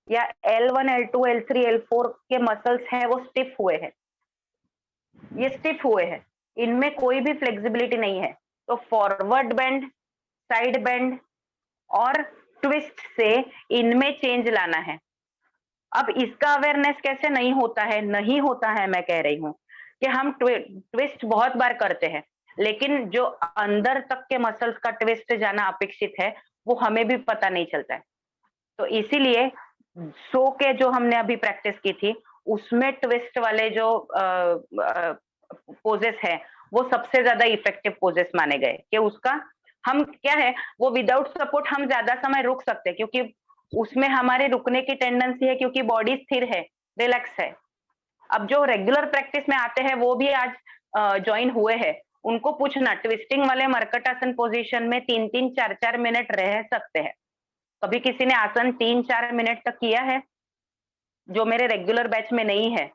या L1, L2, L3, L4 के मसल्स हैं वो स्टिफ हुए हैं, ये स्टिफ हुए हैं, इनमें कोई भी फ्लेक्सिबिलिटी नहीं है। तो फॉरवर्ड बेंड, साइड बेंड और ट्विस्ट से इनमें चेंज लाना है। अब इसका अवेयरनेस कैसे नहीं होता है? नहीं होता है, मैं कह रही हूँ कि हम ट्विस्ट बहुत बार करते हैं, लेकिन जो अंदर तक के मसल्स का ट्विस्ट जाना अपेक्षित है वो हमें भी पता नहीं चलता है। तो इसीलिए सो के जो हमने अभी प्रैक्टिस की थी उसमें ट्विस्ट वाले जो पोजेस है वो सबसे ज्यादा इफेक्टिव पोजेस माने गए कि उसका हम क्या है, वो विदाउट सपोर्ट हम ज्यादा समय रुक सकते हैं, क्योंकि उसमें हमारे रुकने की टेंडेंसी है, क्योंकि बॉडी स्थिर है, रिलैक्स है। अब जो रेगुलर प्रैक्टिस में आते हैं वो भी आज ज्वाइन हुए हैं, उनको पूछना ट्विस्टिंग वाले मर्कटासन पोजीशन में 3-3, 4-4 मिनट रह सकते हैं। कभी किसी ने आसन 3-4 मिनट तक किया है? जो मेरे रेगुलर बैच में नहीं है,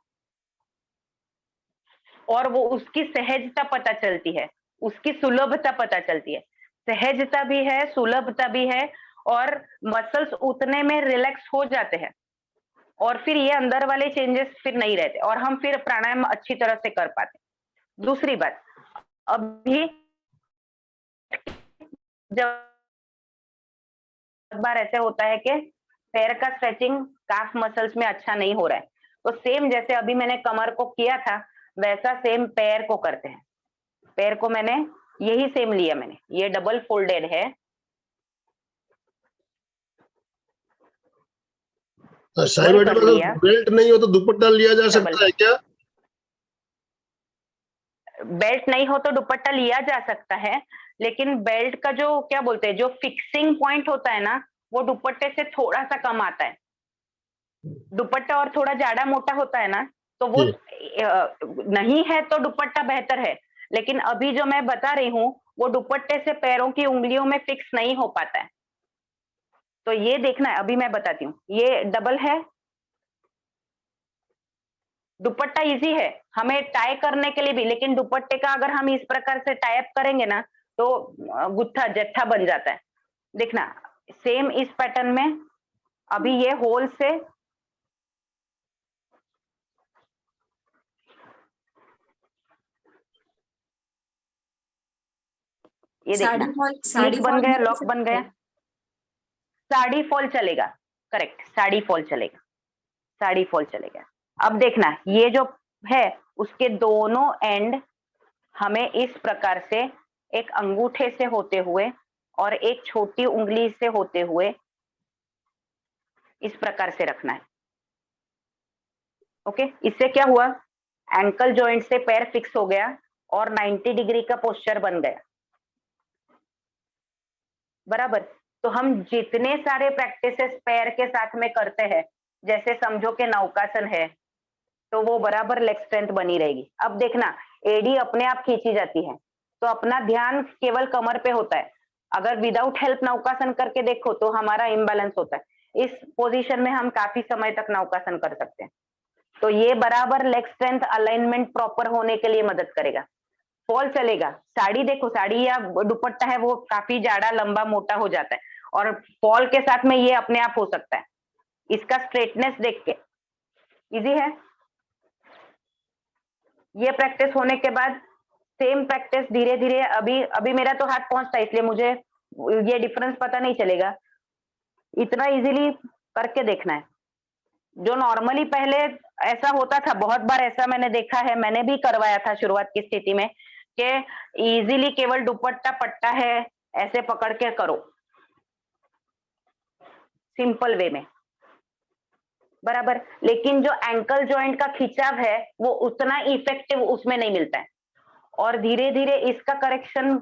और वो उसकी सहजता पता चलती है, उसकी सुलभता पता चलती है। सहजता भी है, सुलभता भी है, और मसल्स उतने में रिलैक्स हो जाते हैं, और फिर ये अंदर वाले चेंजेस फिर नहीं रहते, और हम फिर प्राणायाम अच्छी तरह से कर पाते। दूसरी बात, अभी जब बार ऐसे होता है कि पैर का स्ट्रेचिंग काफ मसल्स में अच्छा नहीं हो रहा है, तो सेम जैसे अभी मैंने कमर को किया था, वैसा सेम पैर को करते हैं। पैर को मैंने यही सेम लिया, मैंने ये डबल फोल्डेड है। साई इक्वल बेटे कर अगर लिया, बेल्ट नहीं हो तो दुपट्टा लिया जा डबल सकता है क्या? बेल्ट नहीं हो तो दुपट्टा लिया जा सकता है, लेकिन बेल्ट का जो क्या बोलते हैं, जो फिक्सिंग पॉइंट होता है ना, वो दुपट्टे से थोड़ा सा कम आता है। दुपट्टा और थोड़ा ज्यादा मोटा होता है ना, तो वो जी। नहीं है तो दुपट्टा बेहतर है, लेकिन अभी जो मैं बता रही हूँ वो दुपट्टे से पैरों की उंगलियों में फिक्स नहीं हो पाता है। तो ये देखना है, अभी मैं बताती हूँ। ये डबल है, दुपट्टा इजी है हमें टाई करने के लिए भी, लेकिन दुपट्टे का अगर हम इस प्रकार से टाई अप करेंगे ना, तो गुत्था जत्था बन जाता है। देखना, सेम इस पैटर्न में अभी ये होल से ये देखना, स्लिट बन गया, लॉक बन गया। साड़ी फॉल चलेगा, करेक्ट, साड़ी फॉल चलेगा, साड़ी फॉल चलेगा। अब देखना, ये जो है उसके दोनों एंड हमें इस प्रकार से, एक अंगूठे से होते हुए और एक छोटी उंगली से होते हुए इस प्रकार से रखना है। ओके, इससे क्या हुआ, एंकल जॉइंट से पैर फिक्स हो गया और 90 डिग्री का पोस्चर बन गया। बराबर। तो हम जितने सारे प्रैक्टिसेस पैर के साथ में करते हैं, जैसे समझो कि नौकासन है, तो वो बराबर लेग स्ट्रेंथ बनी रहेगी। अब देखना, एडी अपने आप खींची जाती है, तो अपना ध्यान केवल कमर पे होता है। अगर विदाउट हेल्प नौकासन करके देखो तो हमारा इम्बैलेंस होता है। इस पोजीशन में हम काफी समय तक नौकासन कर सकते हैं। तो ये बराबर लेग स्ट्रेंथ अलाइनमेंट प्रॉपर होने के लिए मदद करेगा। फॉल चलेगा, साड़ी देखो, साड़ी या दुपट्टा है वो काफी ज्यादा लंबा मोटा हो जाता है, और फॉल के साथ में ये अपने आप हो सकता है। इसका स्ट्रेटनेस देख के इजी है। ये प्रैक्टिस होने के बाद सेम प्रैक्टिस धीरे धीरे, अभी अभी मेरा तो हाथ पहुंचता है इसलिए मुझे ये डिफरेंस पता नहीं चलेगा। इतना इजीली करके देखना है। जो नॉर्मली पहले ऐसा होता था, बहुत बार ऐसा मैंने देखा है, मैंने भी करवाया था शुरुआत की स्थिति में, कि इजीली केवल दुपट्टा पट्टा है ऐसे पकड़ के करो सिंपल वे में, बराबर। लेकिन जो एंकल जॉइंट का खिंचाव है वो उतना इफेक्टिव उसमें नहीं मिलता है, और धीरे धीरे इसका करेक्शन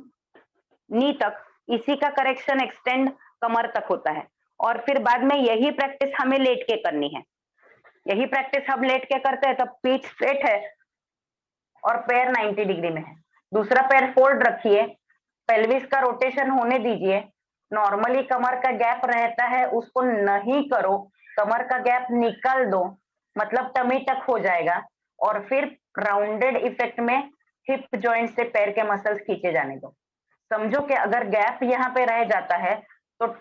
नी तक, इसी का करेक्शन एक्सटेंड कमर तक होता है, और फिर बाद में यही प्रैक्टिस हमें लेट के करनी है। यही प्रैक्टिस हम लेट के करते हैं, तब पीठ स्ट्रेट है और पैर 90 डिग्री में है। दूसरा पैर फोल्ड रखिए, पेल्विस का रोटेशन होने दीजिए। नॉर्मली कमर का गैप रहता है, उसको नहीं करो, कमर का गैप निकाल दो, मतलब टमी तक हो जाएगा, और फिर राउंडेड इफेक्ट में हिप जॉइंट से पैर के मसल्स खींचे जाने दो। समझो कि अगर गैप यहाँ पे रह जाता है तो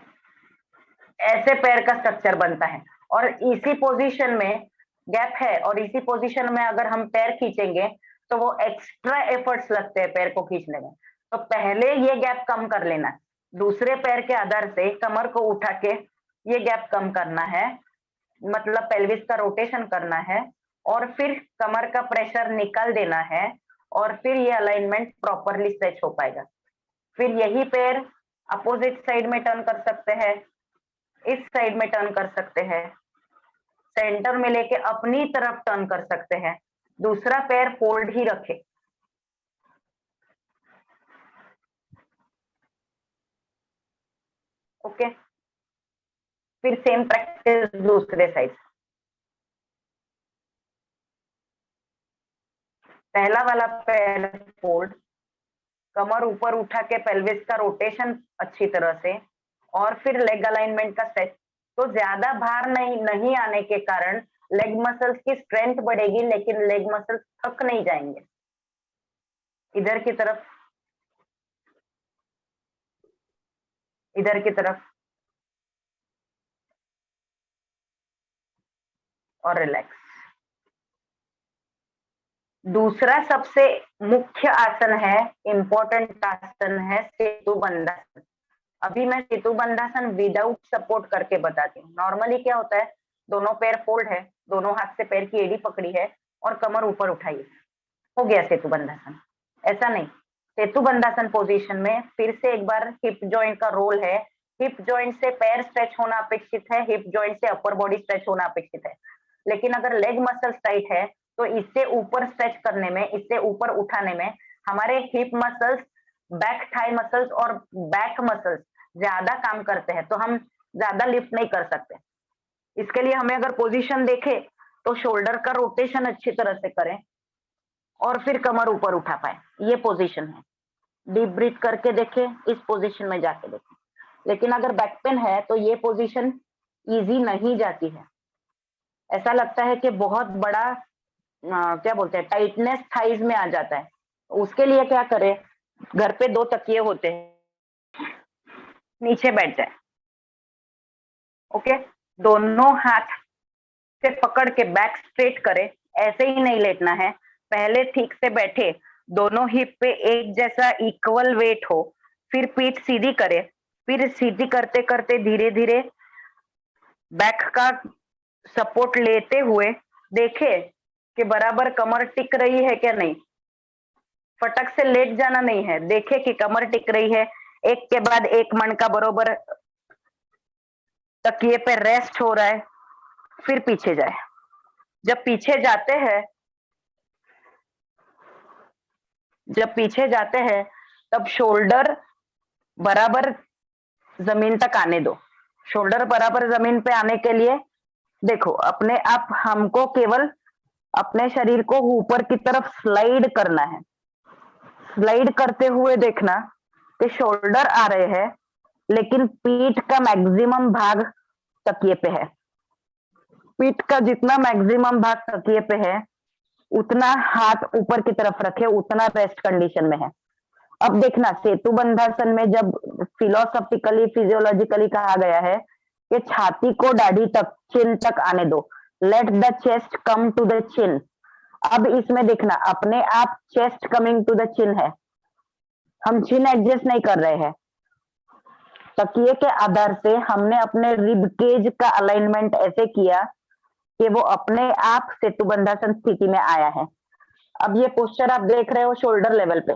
ऐसे पैर का स्ट्रक्चर बनता है, और इसी पोजीशन में गैप है, और इसी पोजीशन में अगर हम पैर खींचेंगे तो वो एक्स्ट्रा एफर्ट्स लगते हैं पैर को खींचने में। तो पहले ये गैप कम कर लेना, दूसरे पैर के आधार से कमर को उठा के ये गैप कम करना है, मतलब पेल्विस का रोटेशन करना है, और फिर कमर का प्रेशर निकाल देना है, और फिर ये अलाइनमेंट प्रॉपरली स्ट्रेच हो पाएगा। फिर यही पैर अपोजिट साइड में टर्न कर सकते हैं, इस साइड में टर्न कर सकते हैं, सेंटर में लेके अपनी तरफ टर्न कर सकते हैं, दूसरा पैर फोल्ड ही रखे। ओके, फिर सेम प्रैक्टिस दूसरे साइड। पहला वाला पैर फोल्ड, कमर ऊपर उठा के पेल्विस का रोटेशन अच्छी तरह से, और फिर लेग अलाइनमेंट का सेट। तो ज्यादा भार नहीं आने के कारण लेग मसल्स की स्ट्रेंथ बढ़ेगी, लेकिन लेग मसल्स थक नहीं जाएंगे। इधर की तरफ, इधर की तरफ, और रिलैक्स। दूसरा सबसे मुख्य आसन है, इंपॉर्टेंट आसन है सेतु बंधासन। अभी मैं सेतु बंधासन विदाउट सपोर्ट करके बताती हूँ। नॉर्मली क्या होता है, दोनों पैर फोल्ड है, दोनों हाथ से पैर की एड़ी पकड़ी है और कमर ऊपर उठाई, हो गया सेतु बंधासन। ऐसा नहीं, सेतु बंधासन पोजीशन में फिर से एक बार हिप जॉइंट का रोल है। हिप जॉइंट से पैर स्ट्रेच होना अपेक्षित है, हिप जॉइंट से अपर बॉडी स्ट्रेच होना अपेक्षित है। लेकिन अगर लेग मसल्स टाइट है तो इससे ऊपर स्ट्रेच करने में, इससे ऊपर उठाने में हमारे hip muscles, back thigh muscles और बैक मसल्स ज्यादा काम करते हैं, तो हम ज्यादा लिफ्ट नहीं कर सकते। इसके लिए हमें अगर पोजीशन देखे तो शोल्डर का रोटेशन अच्छी तरह से करें और फिर कमर ऊपर उठा पाए, ये पोजीशन है। डीप ब्रीथ करके देखें, इस पोजीशन में जाके देखें। लेकिन अगर बैक पेन है तो ये पोजीशन इजी नहीं जाती है, ऐसा लगता है कि बहुत बड़ा क्या बोलते हैं, टाइटनेस थाइज में आ जाता है। उसके लिए क्या करें, घर पे 2 तकिए होते हैं, नीचे बैठ जाए, ओके, दोनों हाथ से पकड़ के बैक स्ट्रेट करे, ऐसे ही नहीं लेटना है। पहले ठीक से बैठे, दोनों हिप पे एक जैसा इक्वल वेट हो, फिर पीठ सीधी करे, फिर सीधी करते करते धीरे धीरे बैक का सपोर्ट लेते हुए देखे कि बराबर कमर टिक रही है क्या नहीं। फटक से लेट जाना नहीं है, देखे कि कमर टिक रही है, एक के बाद एक मन का बराबर तकिए पे रेस्ट हो रहा है, फिर पीछे जाए। जब पीछे जाते हैं, जब पीछे जाते हैं तब शोल्डर बराबर जमीन तक आने दो। शोल्डर बराबर जमीन पे आने के लिए देखो, अपने आप हमको केवल अपने शरीर को ऊपर की तरफ स्लाइड करना है। स्लाइड करते हुए देखना कि शोल्डर आ रहे हैं, लेकिन पीठ का मैक्सिमम भाग तकिए पे है। पीठ का जितना मैक्सिमम भाग तकिए पे है, उतना हाथ ऊपर की तरफ रखे, उतना रेस्ट कंडीशन में है। अब देखना, सेतु बंधासन में जब फिलोसॉफिकली, फिजियोलॉजिकली कहा गया है कि छाती को दाढ़ी तक, चिन तक आने दो, let the chest come to the chin. अब इसमें देखना, अपने आप chest coming to the chin है, हम चिन एडजस्ट नहीं कर रहे हैं। तकिए के आधार से हमने अपने रिब केज का अलाइनमेंट ऐसे किया कि वो अपने आप सेतु बंधासन स्थिति में आया है। अब ये पोस्चर आप देख रहे हो शोल्डर लेवल पे,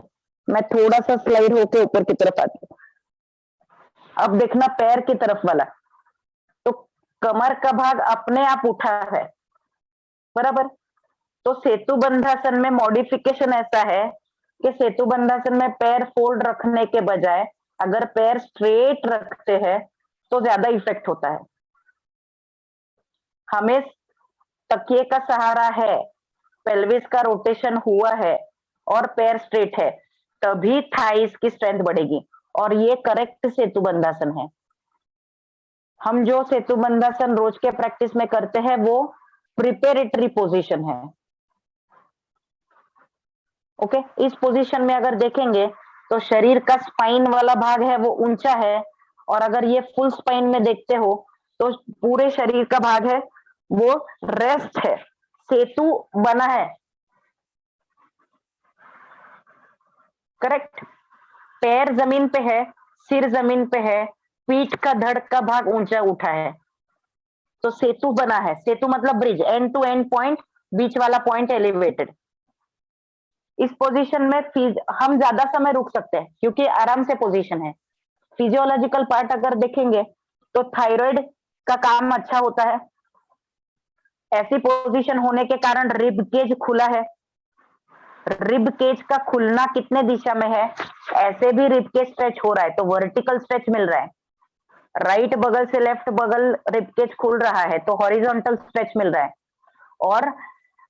मैं थोड़ा सा स्लाइड होके ऊपर की तरफ आती हूँ। अब देखना पैर की तरफ वाला, तो कमर का भाग अपने आप उठा है, बराबर। तो सेतु बंधासन में मॉडिफिकेशन ऐसा है कि सेतु बंधासन में पैर फोल्ड रखने के बजाय अगर पैर स्ट्रेट रखते हैं तो ज्यादा इफेक्ट होता है। हमें तकिए का सहारा है, पेल्विस का रोटेशन हुआ है और पैर स्ट्रेट है, तभी थाइस की स्ट्रेंथ बढ़ेगी, और ये करेक्ट सेतु बंधासन है। हम जो सेतु बंधासन रोज के प्रैक्टिस में करते हैं वो प्रिपेरेटरी पोजीशन है, ओके। इस पोजीशन में अगर देखेंगे तो शरीर का स्पाइन वाला भाग है वो ऊंचा है, और अगर ये फुल स्पाइन में देखते हो तो पूरे शरीर का भाग है वो रेस्ट है, सेतु बना है, करेक्ट। पैर जमीन पे है, सिर जमीन पे है, पीठ का धड़ का भाग ऊंचा उठा है, तो सेतु बना है। सेतु मतलब bridge, end to end point, बीच वाला पॉइंट एलिवेटेड। इस पोजीशन में हम ज्यादा समय रुक सकते हैं क्योंकि आराम से पोजीशन है। फिजियोलॉजिकल पार्ट अगर देखेंगे तो थायराइड का काम अच्छा होता है, ऐसी पोजीशन होने के कारण रिब केज खुला है। रिब केज का खुलना कितने दिशा में है, ऐसे भी रिब केज स्ट्रेच हो रहा है तो वर्टिकल स्ट्रेच मिल रहा है। राइट बगल से लेफ्ट बगल रिब केज खुल रहा है तो हॉरिजॉन्टल स्ट्रेच मिल रहा है। और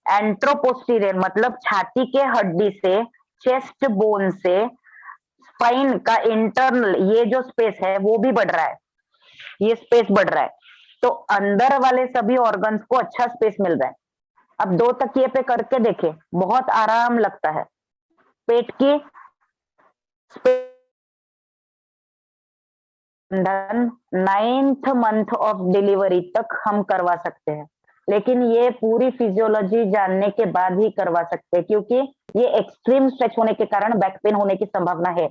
एंट्रोपोस्टीरियर मतलब छाती के हड्डी से, चेस्ट बोन से स्पाइन का इंटरनल ये जो स्पेस है वो भी बढ़ रहा है, ये स्पेस बढ़ रहा है। तो अंदर वाले सभी ऑर्गन्स को अच्छा स्पेस मिल रहा है। अब 2 तकिए पे करके देखें, बहुत आराम लगता है। पेट की स्पेंडन 9th मंथ ऑफ डिलीवरी तक हम करवा सकते हैं, लेकिन ये पूरी फिजियोलॉजी जानने के बाद ही करवा सकते हैं, क्योंकि ये एक्सट्रीम स्ट्रेच होने के कारण बैक पेन होने की संभावना है।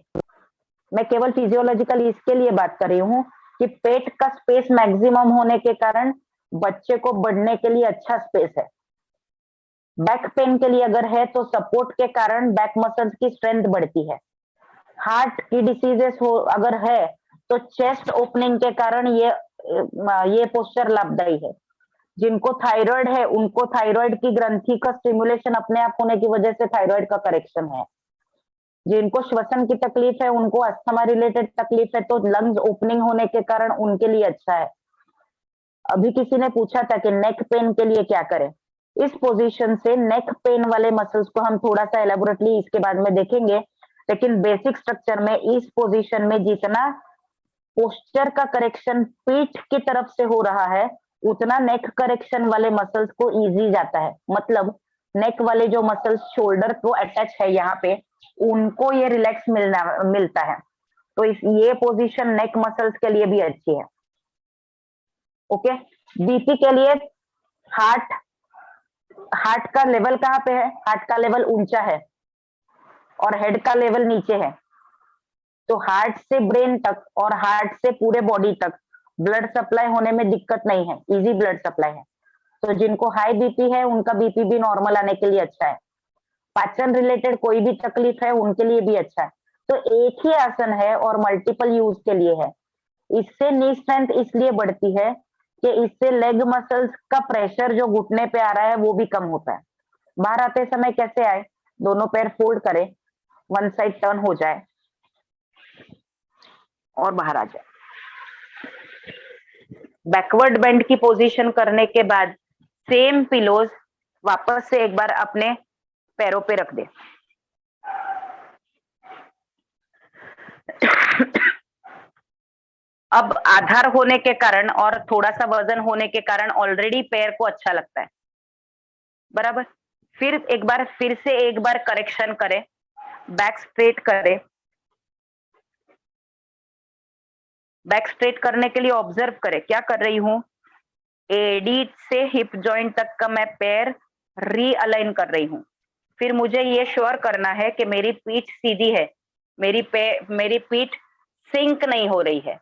मैं केवल फिजियोलॉजिकल इसके लिए बात कर रही हूँ कि पेट का स्पेस मैक्सिमम होने के कारण बच्चे को बढ़ने के लिए अच्छा स्पेस है। बैक पेन के लिए अगर है तो सपोर्ट के कारण बैक मसल्स की स्ट्रेंथ बढ़ती है। हार्ट की डिसीजेस हो अगर है तो चेस्ट ओपनिंग के कारण ये पोस्चर लाभदायी है। जिनको थायराइड है उनको थायराइड की ग्रंथि का स्टिमुलेशन अपने आप होने की वजह से थायराइड का करेक्शन है। जिनको श्वसन की तकलीफ है, उनको अस्थमा रिलेटेड तकलीफ है, तो लंग्स ओपनिंग होने के कारण उनके लिए अच्छा है। अभी किसी ने पूछा था कि नेक पेन के लिए क्या करें। इस पोजीशन से नेक पेन वाले मसल्स को हम थोड़ा सा एलेबोरेटली इसके बाद में देखेंगे, लेकिन बेसिक स्ट्रक्चर में इस पोजीशन में जितना पोस्चर का करेक्शन पीठ की तरफ से हो रहा है, उतना नेक करेक्शन वाले मसल्स को इजी जाता है। मतलब नेक वाले जो मसल्स शोल्डर को अटैच है यहाँ पे, उनको ये रिलैक्स मिलता है। तो ये पोजीशन नेक मसल्स के लिए भी अच्छी है। ओके, बीपी के लिए हार्ट का लेवल कहाँ पे है? हार्ट का लेवल ऊंचा है और हेड का लेवल नीचे है। तो हार्ट से ब्रेन तक और हार्ट से पूरे बॉडी तक ब्लड सप्लाई होने में दिक्कत नहीं है, इजी ब्लड सप्लाई है। तो जिनको हाई बीपी है उनका बीपी भी नॉर्मल आने के लिए अच्छा है। पाचन रिलेटेड कोई भी तकलीफ है उनके लिए भी अच्छा है। तो एक ही आसन है और मल्टीपल यूज के लिए है। इससे नी स्ट्रेंथ इसलिए बढ़ती है कि इससे लेग मसल्स का प्रेशर जो घुटने पे आ रहा है वो भी कम होता है। बाहर आते समय कैसे आए? दोनों पैर फोल्ड करें, वन साइड टर्न हो जाए और बाहर आ जाए। बैकवर्ड बेंड की पोजीशन करने के बाद सेम पिलोज वापस से एक बार अपने पैरों पे रख दे। अब आधार होने के कारण और थोड़ा सा वजन होने के कारण ऑलरेडी पैर को अच्छा लगता है, बराबर। फिर से एक बार करेक्शन करें, बैक स्ट्रेट करें। बैक स्ट्रेट करने के लिए ऑब्जर्व करें क्या कर रही हूं। एडी से हिप जॉइंट तक का मैं पैर रीअलाइन कर रही हूं। फिर मुझे ये श्योर करना है कि मेरी पीठ सीधी है, मेरी पीठ सिंक नहीं हो रही है।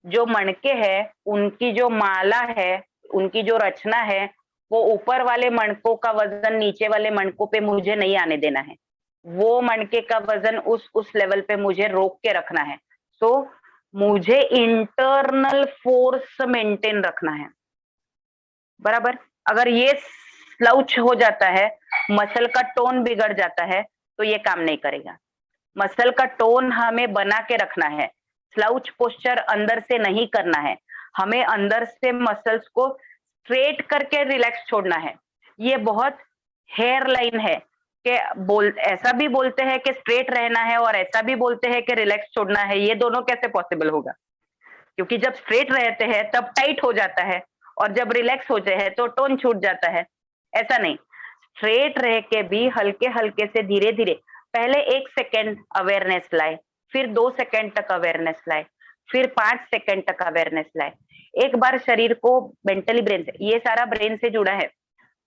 जो मणके हैं उनकी जो माला है, उनकी जो रचना है, वो ऊपर वाले मणकों का वजन नीचे वाले मणकों पे मुझे नहीं आने देना है। वो मणके का वजन उस लेवल पे मुझे रोक के रखना है। सो मुझे इंटरनल फोर्स मेंटेन रखना है, बराबर। अगर ये स्लाउच हो जाता है, मसल का टोन बिगड़ जाता है, तो ये काम नहीं करेगा। मसल का टोन हमें बना के रखना है। स्लाउच पोस्चर अंदर से नहीं करना है, हमें अंदर से मसल्स को स्ट्रेट करके रिलैक्स छोड़ना है। ये बहुत हेयर लाइन है कि ऐसा भी बोलते हैं कि स्ट्रेट रहना है और ऐसा भी बोलते हैं कि रिलैक्स छोड़ना है। ये दोनों कैसे पॉसिबल होगा? क्योंकि जब स्ट्रेट रहते हैं तब टाइट हो जाता है और जब रिलैक्स होते हैं तो टोन छूट जाता है। ऐसा नहीं, स्ट्रेट रह के भी हल्के हल्के से धीरे धीरे पहले 1 सेकेंड अवेयरनेस लाए, फिर 2 सेकेंड तक अवेयरनेस लाए, फिर 5 सेकेंड तक अवेयरनेस लाए। एक बार शरीर को मेंटली ब्रेन से, ये सारा ब्रेन से जुड़ा है,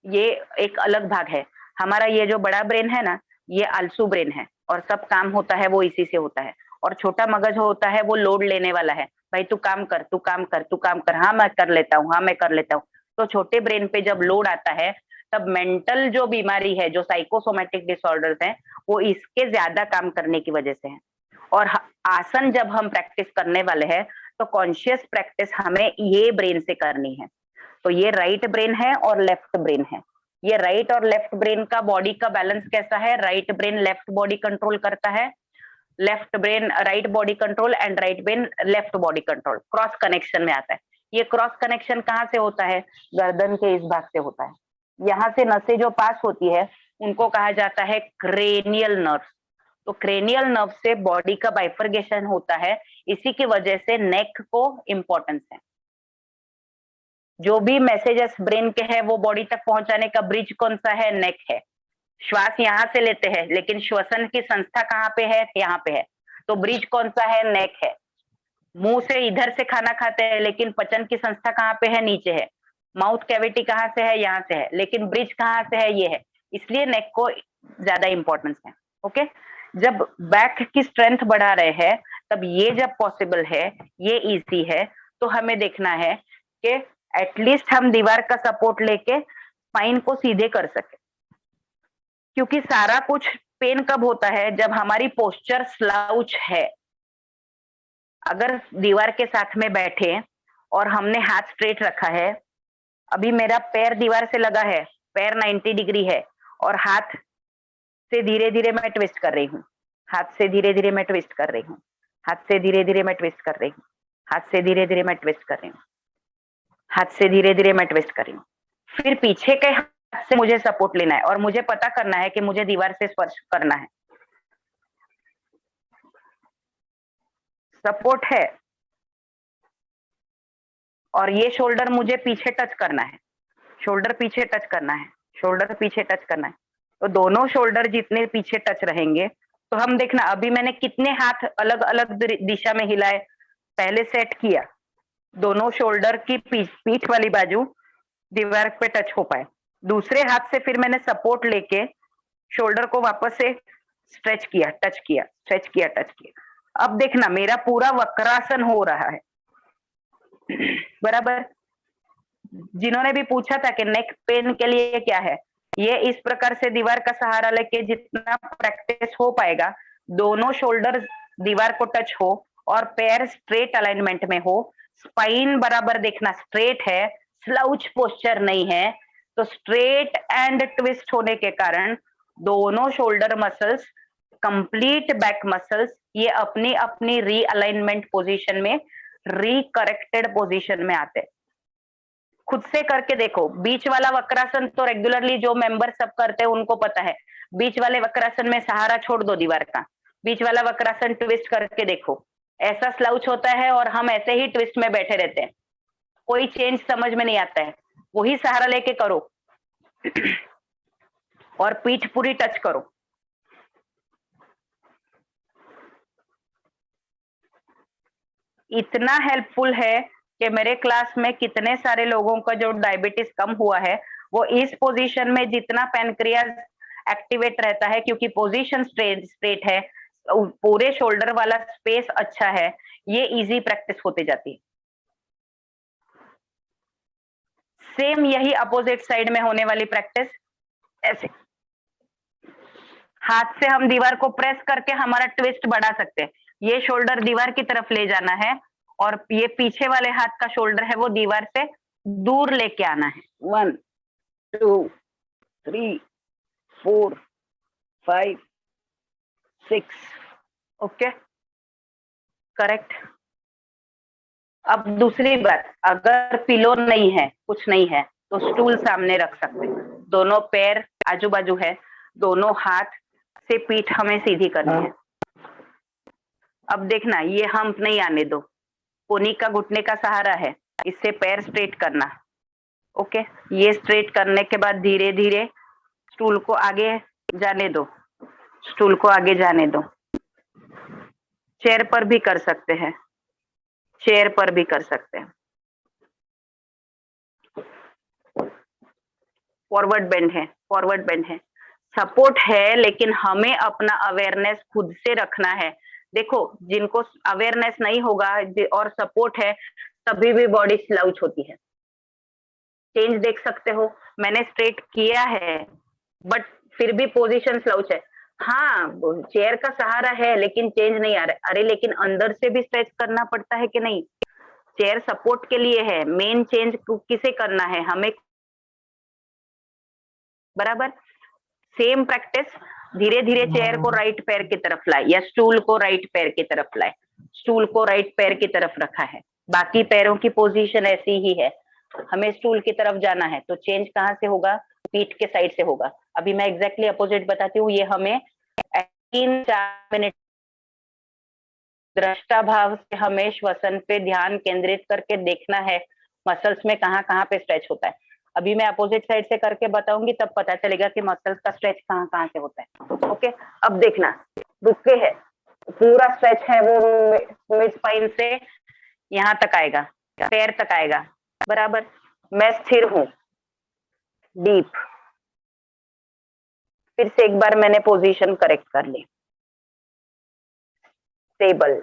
ये एक अलग भाग है। हमारा ये जो बड़ा ब्रेन है ना, ये आलसू ब्रेन है और सब काम होता है वो इसी से होता है। और छोटा मगज होता है वो लोड लेने वाला है, भाई तू काम कर, तू काम कर, तू काम कर, हाँ मैं कर लेता हूँ, हाँ मैं कर लेता हूँ। तो छोटे ब्रेन पे जब लोड आता है तब मेंटल जो बीमारी है, जो साइकोसोमेटिक डिसऑर्डर्स हैं, वो इसके ज्यादा काम करने की वजह से है। और आसन जब हम प्रैक्टिस करने वाले हैं तो कॉन्शियस प्रैक्टिस हमें ये ब्रेन से करनी है। तो ये राइट ब्रेन है और लेफ्ट ब्रेन है। ये राइट और लेफ्ट ब्रेन का बॉडी का बैलेंस कैसा है? Right brain left body control करता है, left brain right body control and right brain left body control, cross connection में आता है। ये क्रॉस कनेक्शन कहाँ से होता है? गर्दन के इस भाग से होता है। यहाँ से नसें जो पास होती है उनको कहा जाता है क्रेनियल नर्व। तो क्रेनियल नर्व से बॉडी का बाइफर्गेशन होता है, इसी की वजह से नेक को इंपॉर्टेंस है। जो भी मैसेजेस ब्रेन के है वो बॉडी तक पहुंचाने का ब्रिज कौन सा है? नेक है। श्वास यहाँ से लेते हैं लेकिन श्वसन की संस्था कहाँ पे है? यहाँ पे है। तो ब्रिज कौन सा है? नेक है। मुंह से इधर से खाना खाते हैं लेकिन पचन की संस्था कहाँ पे है? नीचे है। माउथ कैविटी कहाँ से है? यहाँ से है। लेकिन ब्रिज कहाँ से है? ये है। इसलिए नेक को ज्यादा इंपॉर्टेंस है। ओके, जब बैक की स्ट्रेंथ बढ़ा रहे हैं तब ये जब पॉसिबल है, ये इजी है, तो हमें देखना है कि एटलीस्ट हम दीवार का सपोर्ट लेके स्पाइन को सीधे कर सके, क्योंकि सारा कुछ पेन कब होता है? जब हमारी पोस्चर स्लाउच है। अगर दीवार के साथ में बैठे और हमने हाथ स्ट्रेट रखा है, अभी मेरा पैर दीवार से लगा है, पैर 90 डिग्री है और हाथ से धीरे धीरे मैं ट्विस्ट कर रही हूँ, हाथ से धीरे धीरे मैं ट्विस्ट कर रही हूँ, हाथ से धीरे धीरे मैं ट्विस्ट कर रही हूँ, हाथ से धीरे धीरे मैं ट्विस्ट कर रही हूँ, हाथ से धीरे धीरे मैं ट्विस्ट कर रही हूँ। फिर पीछे के हाथ से मुझे सपोर्ट लेना है और मुझे पता करना है कि मुझे दीवार से स्पर्श करना है। सपोर्ट है और ये शोल्डर मुझे पीछे टच करना है, शोल्डर पीछे टच करना है, शोल्डर पीछे टच करना है। तो दोनों शोल्डर जितने पीछे टच रहेंगे, तो हम देखना अभी मैंने कितने हाथ अलग अलग दिशा में हिलाए, पहले सेट किया, दोनों शोल्डर की पीठ वाली बाजू दीवार पे टच हो पाए। दूसरे हाथ से फिर मैंने सपोर्ट लेके शोल्डर को वापस से स्ट्रेच किया, टच किया, स्ट्रेच किया, टच किया। अब देखना मेरा पूरा वक्रासन हो रहा है। बराबर। जिन्होंने भी पूछा था कि नेक पेन के लिए क्या है, ये इस प्रकार से दीवार का सहारा लेके जितना प्रैक्टिस हो पाएगा, दोनों शोल्डर दीवार को टच हो और पैर स्ट्रेट अलाइनमेंट में हो, स्पाइन बराबर देखना स्ट्रेट है, स्लाउच पोस्चर नहीं है, तो स्ट्रेट एंड ट्विस्ट होने के कारण दोनों shoulder muscles, complete back muscles, ये अपनी अपनी रीअलाइनमेंट पोजीशन में, रिकरेक्टेड पोजीशन में आते। खुद से करके देखो। बीच वाला वक्रासन तो रेगुलरली जो मेंबर सब करते हैं उनको पता है। बीच वाले वक्रासन में सहारा छोड़ दो दीवार का, बीच वाला वक्रासन ट्विस्ट करके देखो, ऐसा स्लाउच होता है और हम ऐसे ही ट्विस्ट में बैठे रहते हैं, कोई चेंज समझ में नहीं आता है। वही सहारा लेके करो और पीठ पूरी टच करो। इतना हेल्पफुल है कि मेरे क्लास में कितने सारे लोगों का जो डायबिटीज कम हुआ है, वो इस पोजीशन में जितना पैनक्रियाज एक्टिवेट रहता है, क्योंकि पोजीशन स्ट्रेट है, पूरे शोल्डर वाला स्पेस अच्छा है, ये इजी प्रैक्टिस होते जाती है। सेम यही अपोजिट साइड में होने वाली प्रैक्टिस, ऐसे हाथ से हम दीवार को प्रेस करके हमारा ट्विस्ट बढ़ा सकते हैं। ये शोल्डर दीवार की तरफ ले जाना है और ये पीछे वाले हाथ का शोल्डर है वो दीवार से दूर लेके आना है। 1 2 3 4 5 6। Okay, correct. अब दूसरी बात, अगर पिलो नहीं है, कुछ नहीं है, तो स्टूल सामने रख सकते हैं, दोनों पैर आजू बाजू है, दोनों हाथ से पीठ हमें सीधी करनी है। अब देखना ये हम्प नहीं आने दो, कोनी का घुटने का सहारा है, इससे पैर स्ट्रेट करना। ओके, ये स्ट्रेट करने के बाद धीरे धीरे स्टूल को आगे जाने दो, स्टूल को आगे जाने दो। चेयर पर भी कर सकते हैं, चेयर पर भी कर सकते हैं। फॉरवर्ड बेंड है, फॉरवर्ड बेंड है, सपोर्ट है, लेकिन हमें अपना अवेयरनेस खुद से रखना है। देखो, जिनको अवेयरनेस नहीं होगा और सपोर्ट है, तभी भी बॉडी स्लाउच होती है। चेंज देख सकते हो, मैंने स्ट्रेट किया है बट फिर भी पोजीशन स्लाउच है। हाँ, चेयर का सहारा है लेकिन चेंज नहीं आ रहा। अरे लेकिन अंदर से भी स्ट्रेच करना पड़ता है कि नहीं? चेयर सपोर्ट के लिए है, मेन चेंज किसे करना है? हमें। बराबर। सेम प्रैक्टिस, धीरे धीरे चेयर को राइट पैर की तरफ लाए या स्टूल को राइट पैर की तरफ लाए, स्टूल को राइट पैर की तरफ रखा है, बाकी पैरों की पोजीशन ऐसी ही है। हमें स्टूल की तरफ जाना है तो चेंज कहाँ से होगा? पीठ के साइड से होगा। अभी मैं एग्जैक्टली अपोजिट बताती हूँ। ये हमें 3-4 मिनट दृष्टा भाव से हमें श्वसन पे ध्यान केंद्रित करके देखना है, मसल्स में कहाँ कहाँ पे स्ट्रेच होता है। अभी मैं अपोजिट साइड से करके बताऊंगी, तब पता चलेगा कि मसल्स का स्ट्रेच कहाँ कहाँ से होता है। ओके, अब देखना, रुके है, पूरा स्ट्रेच है वो मिड स्पाइन से यहाँ तक आएगा, पैर तक आएगा, बराबर। मैं स्थिर हूं, डीप। फिर से एक बार मैंने पोजीशन करेक्ट कर ली, स्टेबल,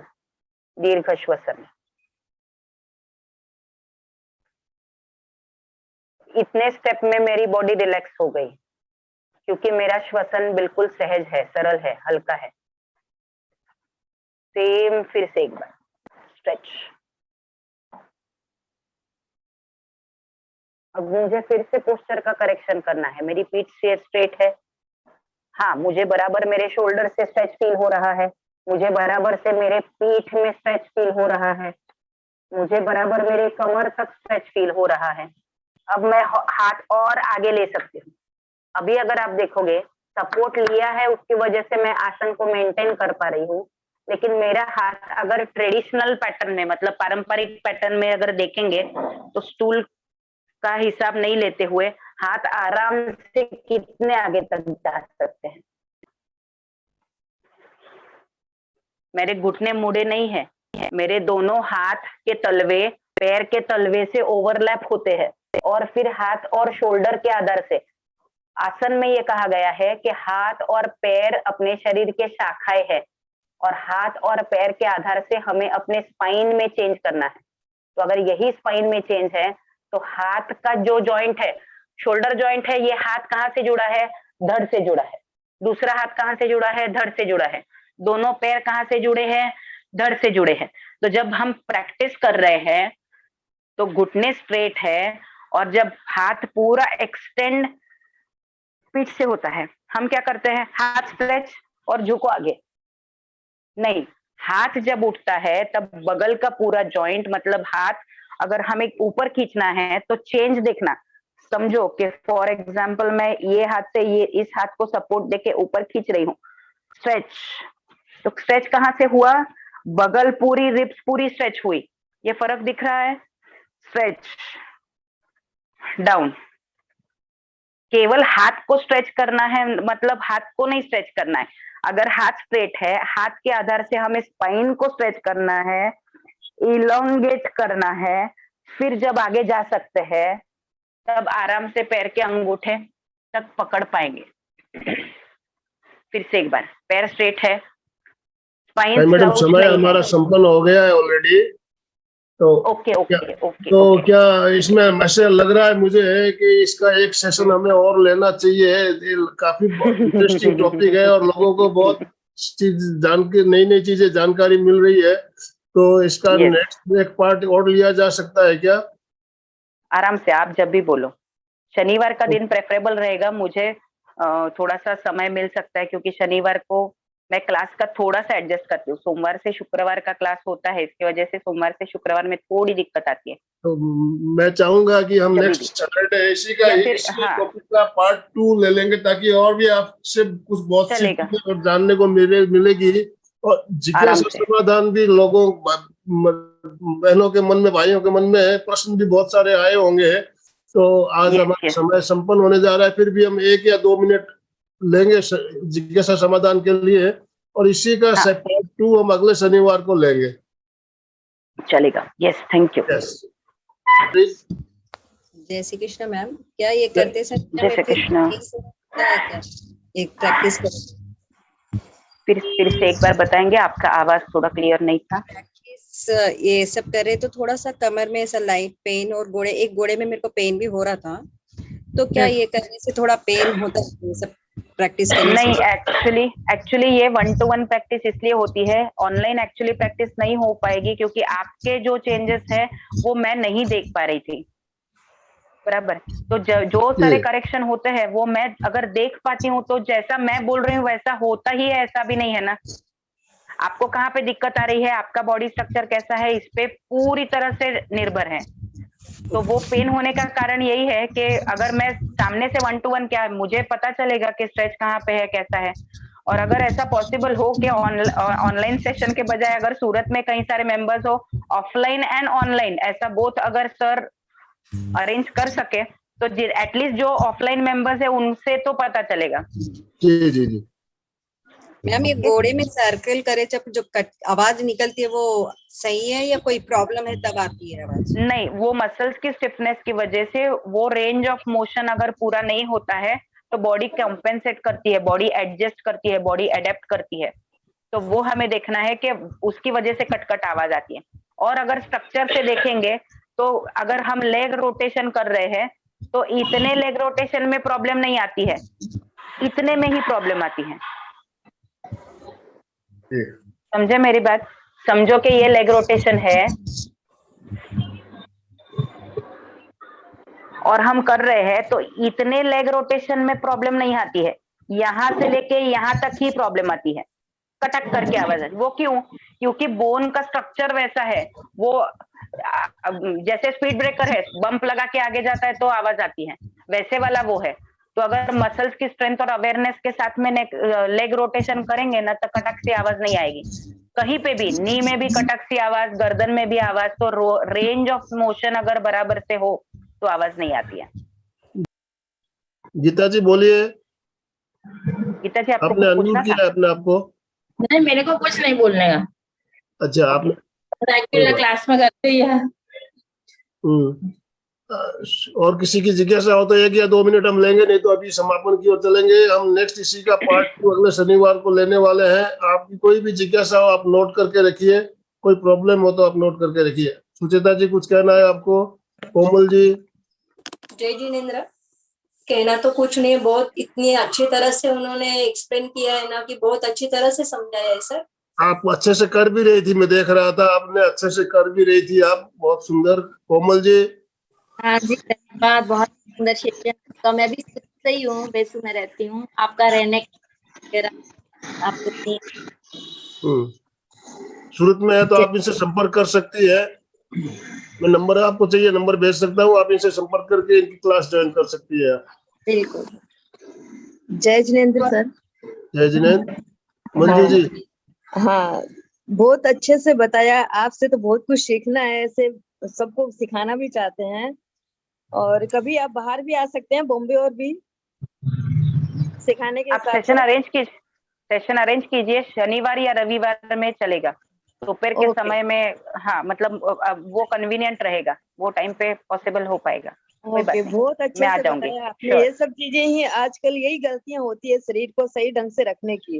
दीर्घ श्वसन। इतने स्टेप में मेरी बॉडी रिलैक्स हो गई, क्योंकि मेरा श्वसन बिल्कुल सहज है, सरल है, हल्का है। सेम, फिर से एक बार स्ट्रेच। अब मुझे फिर से पोस्चर का करेक्शन करना है। मेरी पीठ से स्ट्रेट है, हाँ, मुझे बराबर मेरे शोल्डर से स्ट्रेच फील हो रहा है, मुझे बराबर से मेरे पीठ में स्ट्रेच फील हो रहा है, मुझे बराबर मेरे कमर तक स्ट्रेच फील हो रहा है। अब मैं हाथ और आगे ले सकती हूँ। अभी अगर आप देखोगे, सपोर्ट लिया है, उसकी वजह से मैं आसन को मेंटेन कर पा रही हूँ, लेकिन मेरा हाथ अगर ट्रेडिशनल पैटर्न में, मतलब पारंपरिक पैटर्न में अगर देखेंगे, तो स्टूल का हिसाब नहीं लेते हुए हाथ आराम से कितने आगे तक जा सकते हैं। मेरे घुटने मुड़े नहीं है, मेरे दोनों हाथ के तलवे पैर के तलवे से ओवरलैप होते हैं, और फिर हाथ और शोल्डर के आधार से, आसन में ये कहा गया है कि हाथ और पैर अपने शरीर के शाखाएं हैं, और हाथ और पैर के आधार से हमें अपने स्पाइन में चेंज करना है। तो अगर यही स्पाइन में चेंज है, तो हाथ का जो जॉइंट है, शोल्डर जॉइंट है, ये हाथ कहाँ से जुड़ा है, धड़ से जुड़ा है। दूसरा हाथ कहाँ से जुड़ा है, धड़ से जुड़ा है। दोनों पैर कहाँ से जुड़े हैं, धड़ से जुड़े हैं। तो जब हम प्रैक्टिस कर रहे हैं तो घुटने स्ट्रेट है, और जब हाथ पूरा एक्सटेंड पीठ से होता है, हम क्या करते हैं, हाथ स्ट्रेच और झुको आगे। नहीं, हाथ जब उठता है तब बगल का पूरा जॉइंट, मतलब हाथ अगर हमें ऊपर खींचना है तो चेंज देखना। समझो कि फॉर एग्जांपल मैं ये हाथ से ये इस हाथ को सपोर्ट देके ऊपर खींच रही हूँ, स्ट्रेच। तो स्ट्रेच कहाँ से हुआ, बगल पूरी, रिब्स पूरी स्ट्रेच हुई। ये फर्क दिख रहा है, स्ट्रेच डाउन। केवल हाथ को स्ट्रेच करना है, मतलब हाथ को नहीं स्ट्रेच करना है। अगर हाथ स्ट्रेट है, हाथ के आधार से हमें स्पाइन को स्ट्रेच करना है, इलोंगेट करना है, फिर जब आगे जा सकते हैं तब आराम से पैर के अंगूठे तक पकड़ पाएंगे। फिर से एक बार, पैर स्ट्रेट है, स्पाइन मैडम स्लाउच समय नहीं हमारा है। संपन्न हो गया है ऑलरेडी। तो ओके क्या ओके ओके तो ओके। क्या इसमें ऐसे लग रहा है मुझे कि इसका एक सेशन हमें और लेना चाहिए। ये काफी इंटरेस्टिंग टॉपिक है और लोगों को बहुत चीज जान के, नई नई चीजें जानकारी मिल रही है। तो इसका यस, नेक्स्ट एक पार्ट और लिया जा सकता है क्या? आराम से, आप जब भी बोलो। शनिवार का दिन प्रेफरेबल रहेगा, मुझे थोड़ा सा समय मिल सकता है, क्योंकि शनिवार को मैं क्लास का थोड़ा सा एडजस्ट करती हूँ। सोमवार से शुक्रवार का क्लास होता है, इसकी वजह से सोमवार से शुक्रवार में थोड़ी दिक्कत आती है। तो मैं चाहूंगा कि हम जब भी, नेक्स्ट सैटरडे या फिर इसी हाँ, टॉपिक का पार्ट 2 ले लेंगे, ताकि और भी आपसे कुछ बहुत सी चलेगा, चीजें और जानने को मिलेगी। और आराम जिज्ञासा से। समाधान भी लोगों बहनों के मन में, भाइयों के मन में प्रश्न भी बहुत सारे आए होंगे। तो आज यस हमारा यस, समय संपन्न होने जा रहा है, फिर भी हम 1 या 2 मिनट लेंगे जिज्ञासा समाधान के लिए, और इसी का हाँ पार्ट 2 हम अगले शनिवार को लेंगे। चलेगा। Yes, thank you. Yes please. जय श्री कृष्ण मैम। क्या ये करते समय जय में श्री फिर कृष्ण। ठीक से होता है क्या, एक प्रैक्टिस कर फिर से एक बार बताएंगे, आपका आवाज थोड़ा क्लियर नहीं था। प्रैक्टिस ये सब करे तो थोड़ा सा कमर में ऐसा लाइट पेन, और गोड़े में मेरे को पेन भी हो रहा था। तो क्या ये करने से थोड़ा पेन होता है, ये सब प्रैक्टिस करने से? नहीं, एक्चुअली ये 1-to-1 प्रैक्टिस इसलिए होती है, ऑनलाइन एक्चुअली प्रैक्टिस नहीं हो पाएगी, क्योंकि आपके जो चेंजेस है वो मैं नहीं देख पा रही थी, बराबर। तो जो सारे करेक्शन होते हैं वो मैं अगर देख पाती हूँ, तो जैसा मैं बोल रही हूँ वैसा होता ही है, ऐसा भी नहीं है ना। आपको कहाँ पे दिक्कत आ रही है, आपका बॉडी स्ट्रक्चर कैसा है, इस पे पूरी तरह से निर्भर है। तो वो पेन होने का कारण यही है कि अगर मैं सामने से 1-to-1, क्या मुझे पता चलेगा कि स्ट्रेच कहाँ पे है, कैसा है। और अगर ऐसा पॉसिबल हो कि ऑनलाइन सेशन के बजाय अगर सूरत में कई सारे मेंबर्स हो, ऑफलाइन एंड ऑनलाइन, ऐसा बोथ अगर सर अरेंज कर सके तो एटलीस्ट जो ऑफलाइन मेंबर्स है उनसे तो पता चलेगा। जी जी जी। मैम ये घोड़े में सर्कल करे जब जो आवाज निकलती है वो सही है या कोई प्रॉब्लम है तब आती है आवाज? नहीं, वो मसल्स की स्टिफनेस की वजह से वो रेंज ऑफ मोशन अगर पूरा नहीं होता है तो बॉडी कॉम्पेंसेट करती है, बॉडी एडजस्ट करती है, बॉडी अडेप्ट करती है। तो वो हमें देखना है कि उसकी वजह से कट-कट आवाज आती है। और अगर स्ट्रक्चर से देखेंगे तो अगर हम लेग रोटेशन कर रहे हैं तो इतने लेग रोटेशन में प्रॉब्लम नहीं आती है, इतने में ही प्रॉब्लम आती है। समझे मेरी बात? समझो कि ये लेग रोटेशन है और हम कर रहे हैं तो इतने लेग रोटेशन में प्रॉब्लम नहीं आती है, यहां से लेके यहां तक ही प्रॉब्लम आती है, कटक करके आवाज आती है। वो क्यों? क्योंकि बोन का स्ट्रक्चर वैसा है, वो जैसे स्पीड ब्रेकर है, बम्प लगा के आगे जाता है तो आवाज आती है, वैसे वाला वो है। तो अगर मसल्स की स्ट्रेंथ और अवेयरनेस के साथ में लेग रोटेशन करेंगे ना तो कटक से आवाज नहीं आएगी। कहीं पे भी नी में भी कटक सी आवाज, गर्दन में भी आवाज, तो रेंज ऑफ मोशन अगर बराबर से हो तो आवाज नहीं आती है। गीता जी बोलिए। गीता जी आपको आपने कुछ अनम्यूट पूछना किया था? है अपने आप को? नहीं, मेरे को कुछ नहीं बोलने का। अच्छा, आपने रेगुलर क्लास में करते ही है। और किसी की जिज्ञासा हो तो 1 या 2 मिनट हम लेंगे, नहीं तो अभी समापन की ओर चलेंगे। हम नेक्स्ट इसी का पार्ट 2 अगले शनिवार को लेने वाले हैं। आपकी कोई भी जिज्ञासा हो आप नोट करके रखिए, कोई प्रॉब्लम हो तो आप नोट करके रखिए। सुचेता जी कुछ कहना है आपको? कोमल जी? जय जिनेन्द्र। कहना तो कुछ नहीं, बहुत इतनी अच्छी तरह से उन्होंने एक्सप्लेन किया है ना कि बहुत अच्छी तरह से समझाया है सर। आप अच्छे से कर भी रही थी, मैं देख रहा था, आपने अच्छे से कर भी रही थी आप, बहुत सुंदर। कोमल जी? हाँ जी, धन्यवाद, बहुत सुंदर शिक्षण। तो मैं भी सही हूँ, बेसू में रहती हूँ। आपका रहने आपको सूरत में है तो आप इनसे संपर्क कर सकती है। मैं नंबर आपको चाहिए, नंबर भेज सकता हूँ, आप इनसे संपर्क करके इनकी क्लास ज्वाइन कर सकती है। बिल्कुल। जय जिनेन्द्र सर। जय जिनेन्द्र। मंजू जी? हाँ, बहुत अच्छे से बताया। आपसे तो बहुत कुछ सीखना है, ऐसे सबको सिखाना भी चाहते हैं। और कभी आप बाहर भी आ सकते हैं, बॉम्बे और भी सिखाने के आप हिसाब सेशन अरेंज कीजिए, शनिवार या रविवार में चलेगा, दोपहर के समय में। हाँ, मतलब वो कन्वीनियंट रहेगा, वो टाइम पे पॉसिबल हो पाएगा। कोई बात नहीं, बहुत अच्छे मैं आ से जाऊंगी। बताया आपने। ये सब चीजें ही आजकल यही गलतियां होती है शरीर को सही ढंग से रखने की।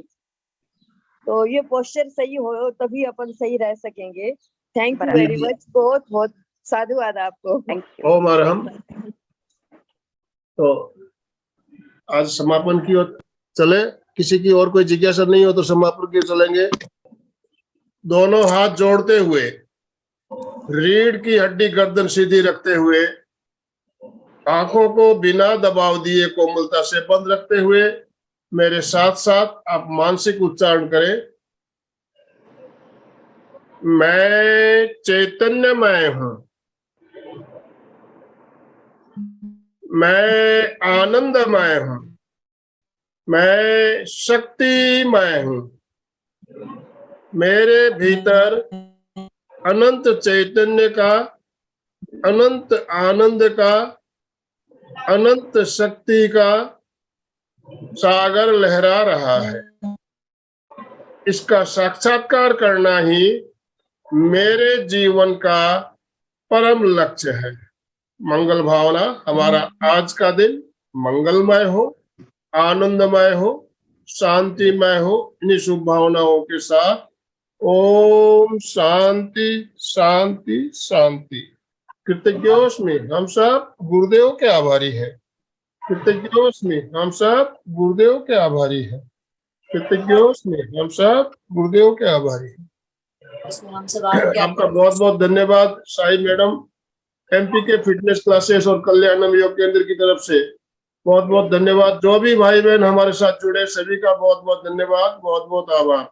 तो ये पोस्चर सही हो तभी अपन सही रह सकेंगे। थैंक यू वेरी मच, बहुत बहुत साधुवाद आपको। Thank you. ओम अरहम। तो आज समापन की ओर चले। किसी की और कोई जिज्ञासा नहीं हो तो समापन की ओर चलेंगे। दोनों हाथ जोड़ते हुए, रीढ़ की हड्डी गर्दन सीधी रखते हुए, आंखों को बिना दबाव दिए कोमलता से बंद रखते हुए मेरे साथ साथ आप मानसिक उच्चारण करें। मैं चैतन्यमय हूं, मैं आनंदमय हूं, मैं शक्तिमय हूं, मेरे भीतर अनंत चैतन्य का, अनंत आनंद का, अनंत शक्ति का सागर लहरा रहा है। इसका साक्षात्कार करना ही मेरे जीवन का परम लक्ष्य है। मंगल भावना। हमारा आज का दिन मंगलमय हो, आनंदमय हो, शांतिमय हो। इन्हीं शुभ भावनाओं के साथ ओम शांति शांति शांति। कृतज्ञोस्मि, हम सब गुरुदेव के आभारी हैं। कृतज्ञोस्मि, हम सब गुरुदेव के आभारी हैं। कृतज्ञोस्मि, हम सब गुरुदेव के आभारी हैं। आपका बहुत बहुत धन्यवाद साई मैडम, एमपी के फिटनेस क्लासेस और कल्याणम योग केंद्र की तरफ से बहुत बहुत धन्यवाद। जो भी भाई बहन हमारे साथ जुड़े सभी का बहुत बहुत धन्यवाद, बहुत बहुत आभार।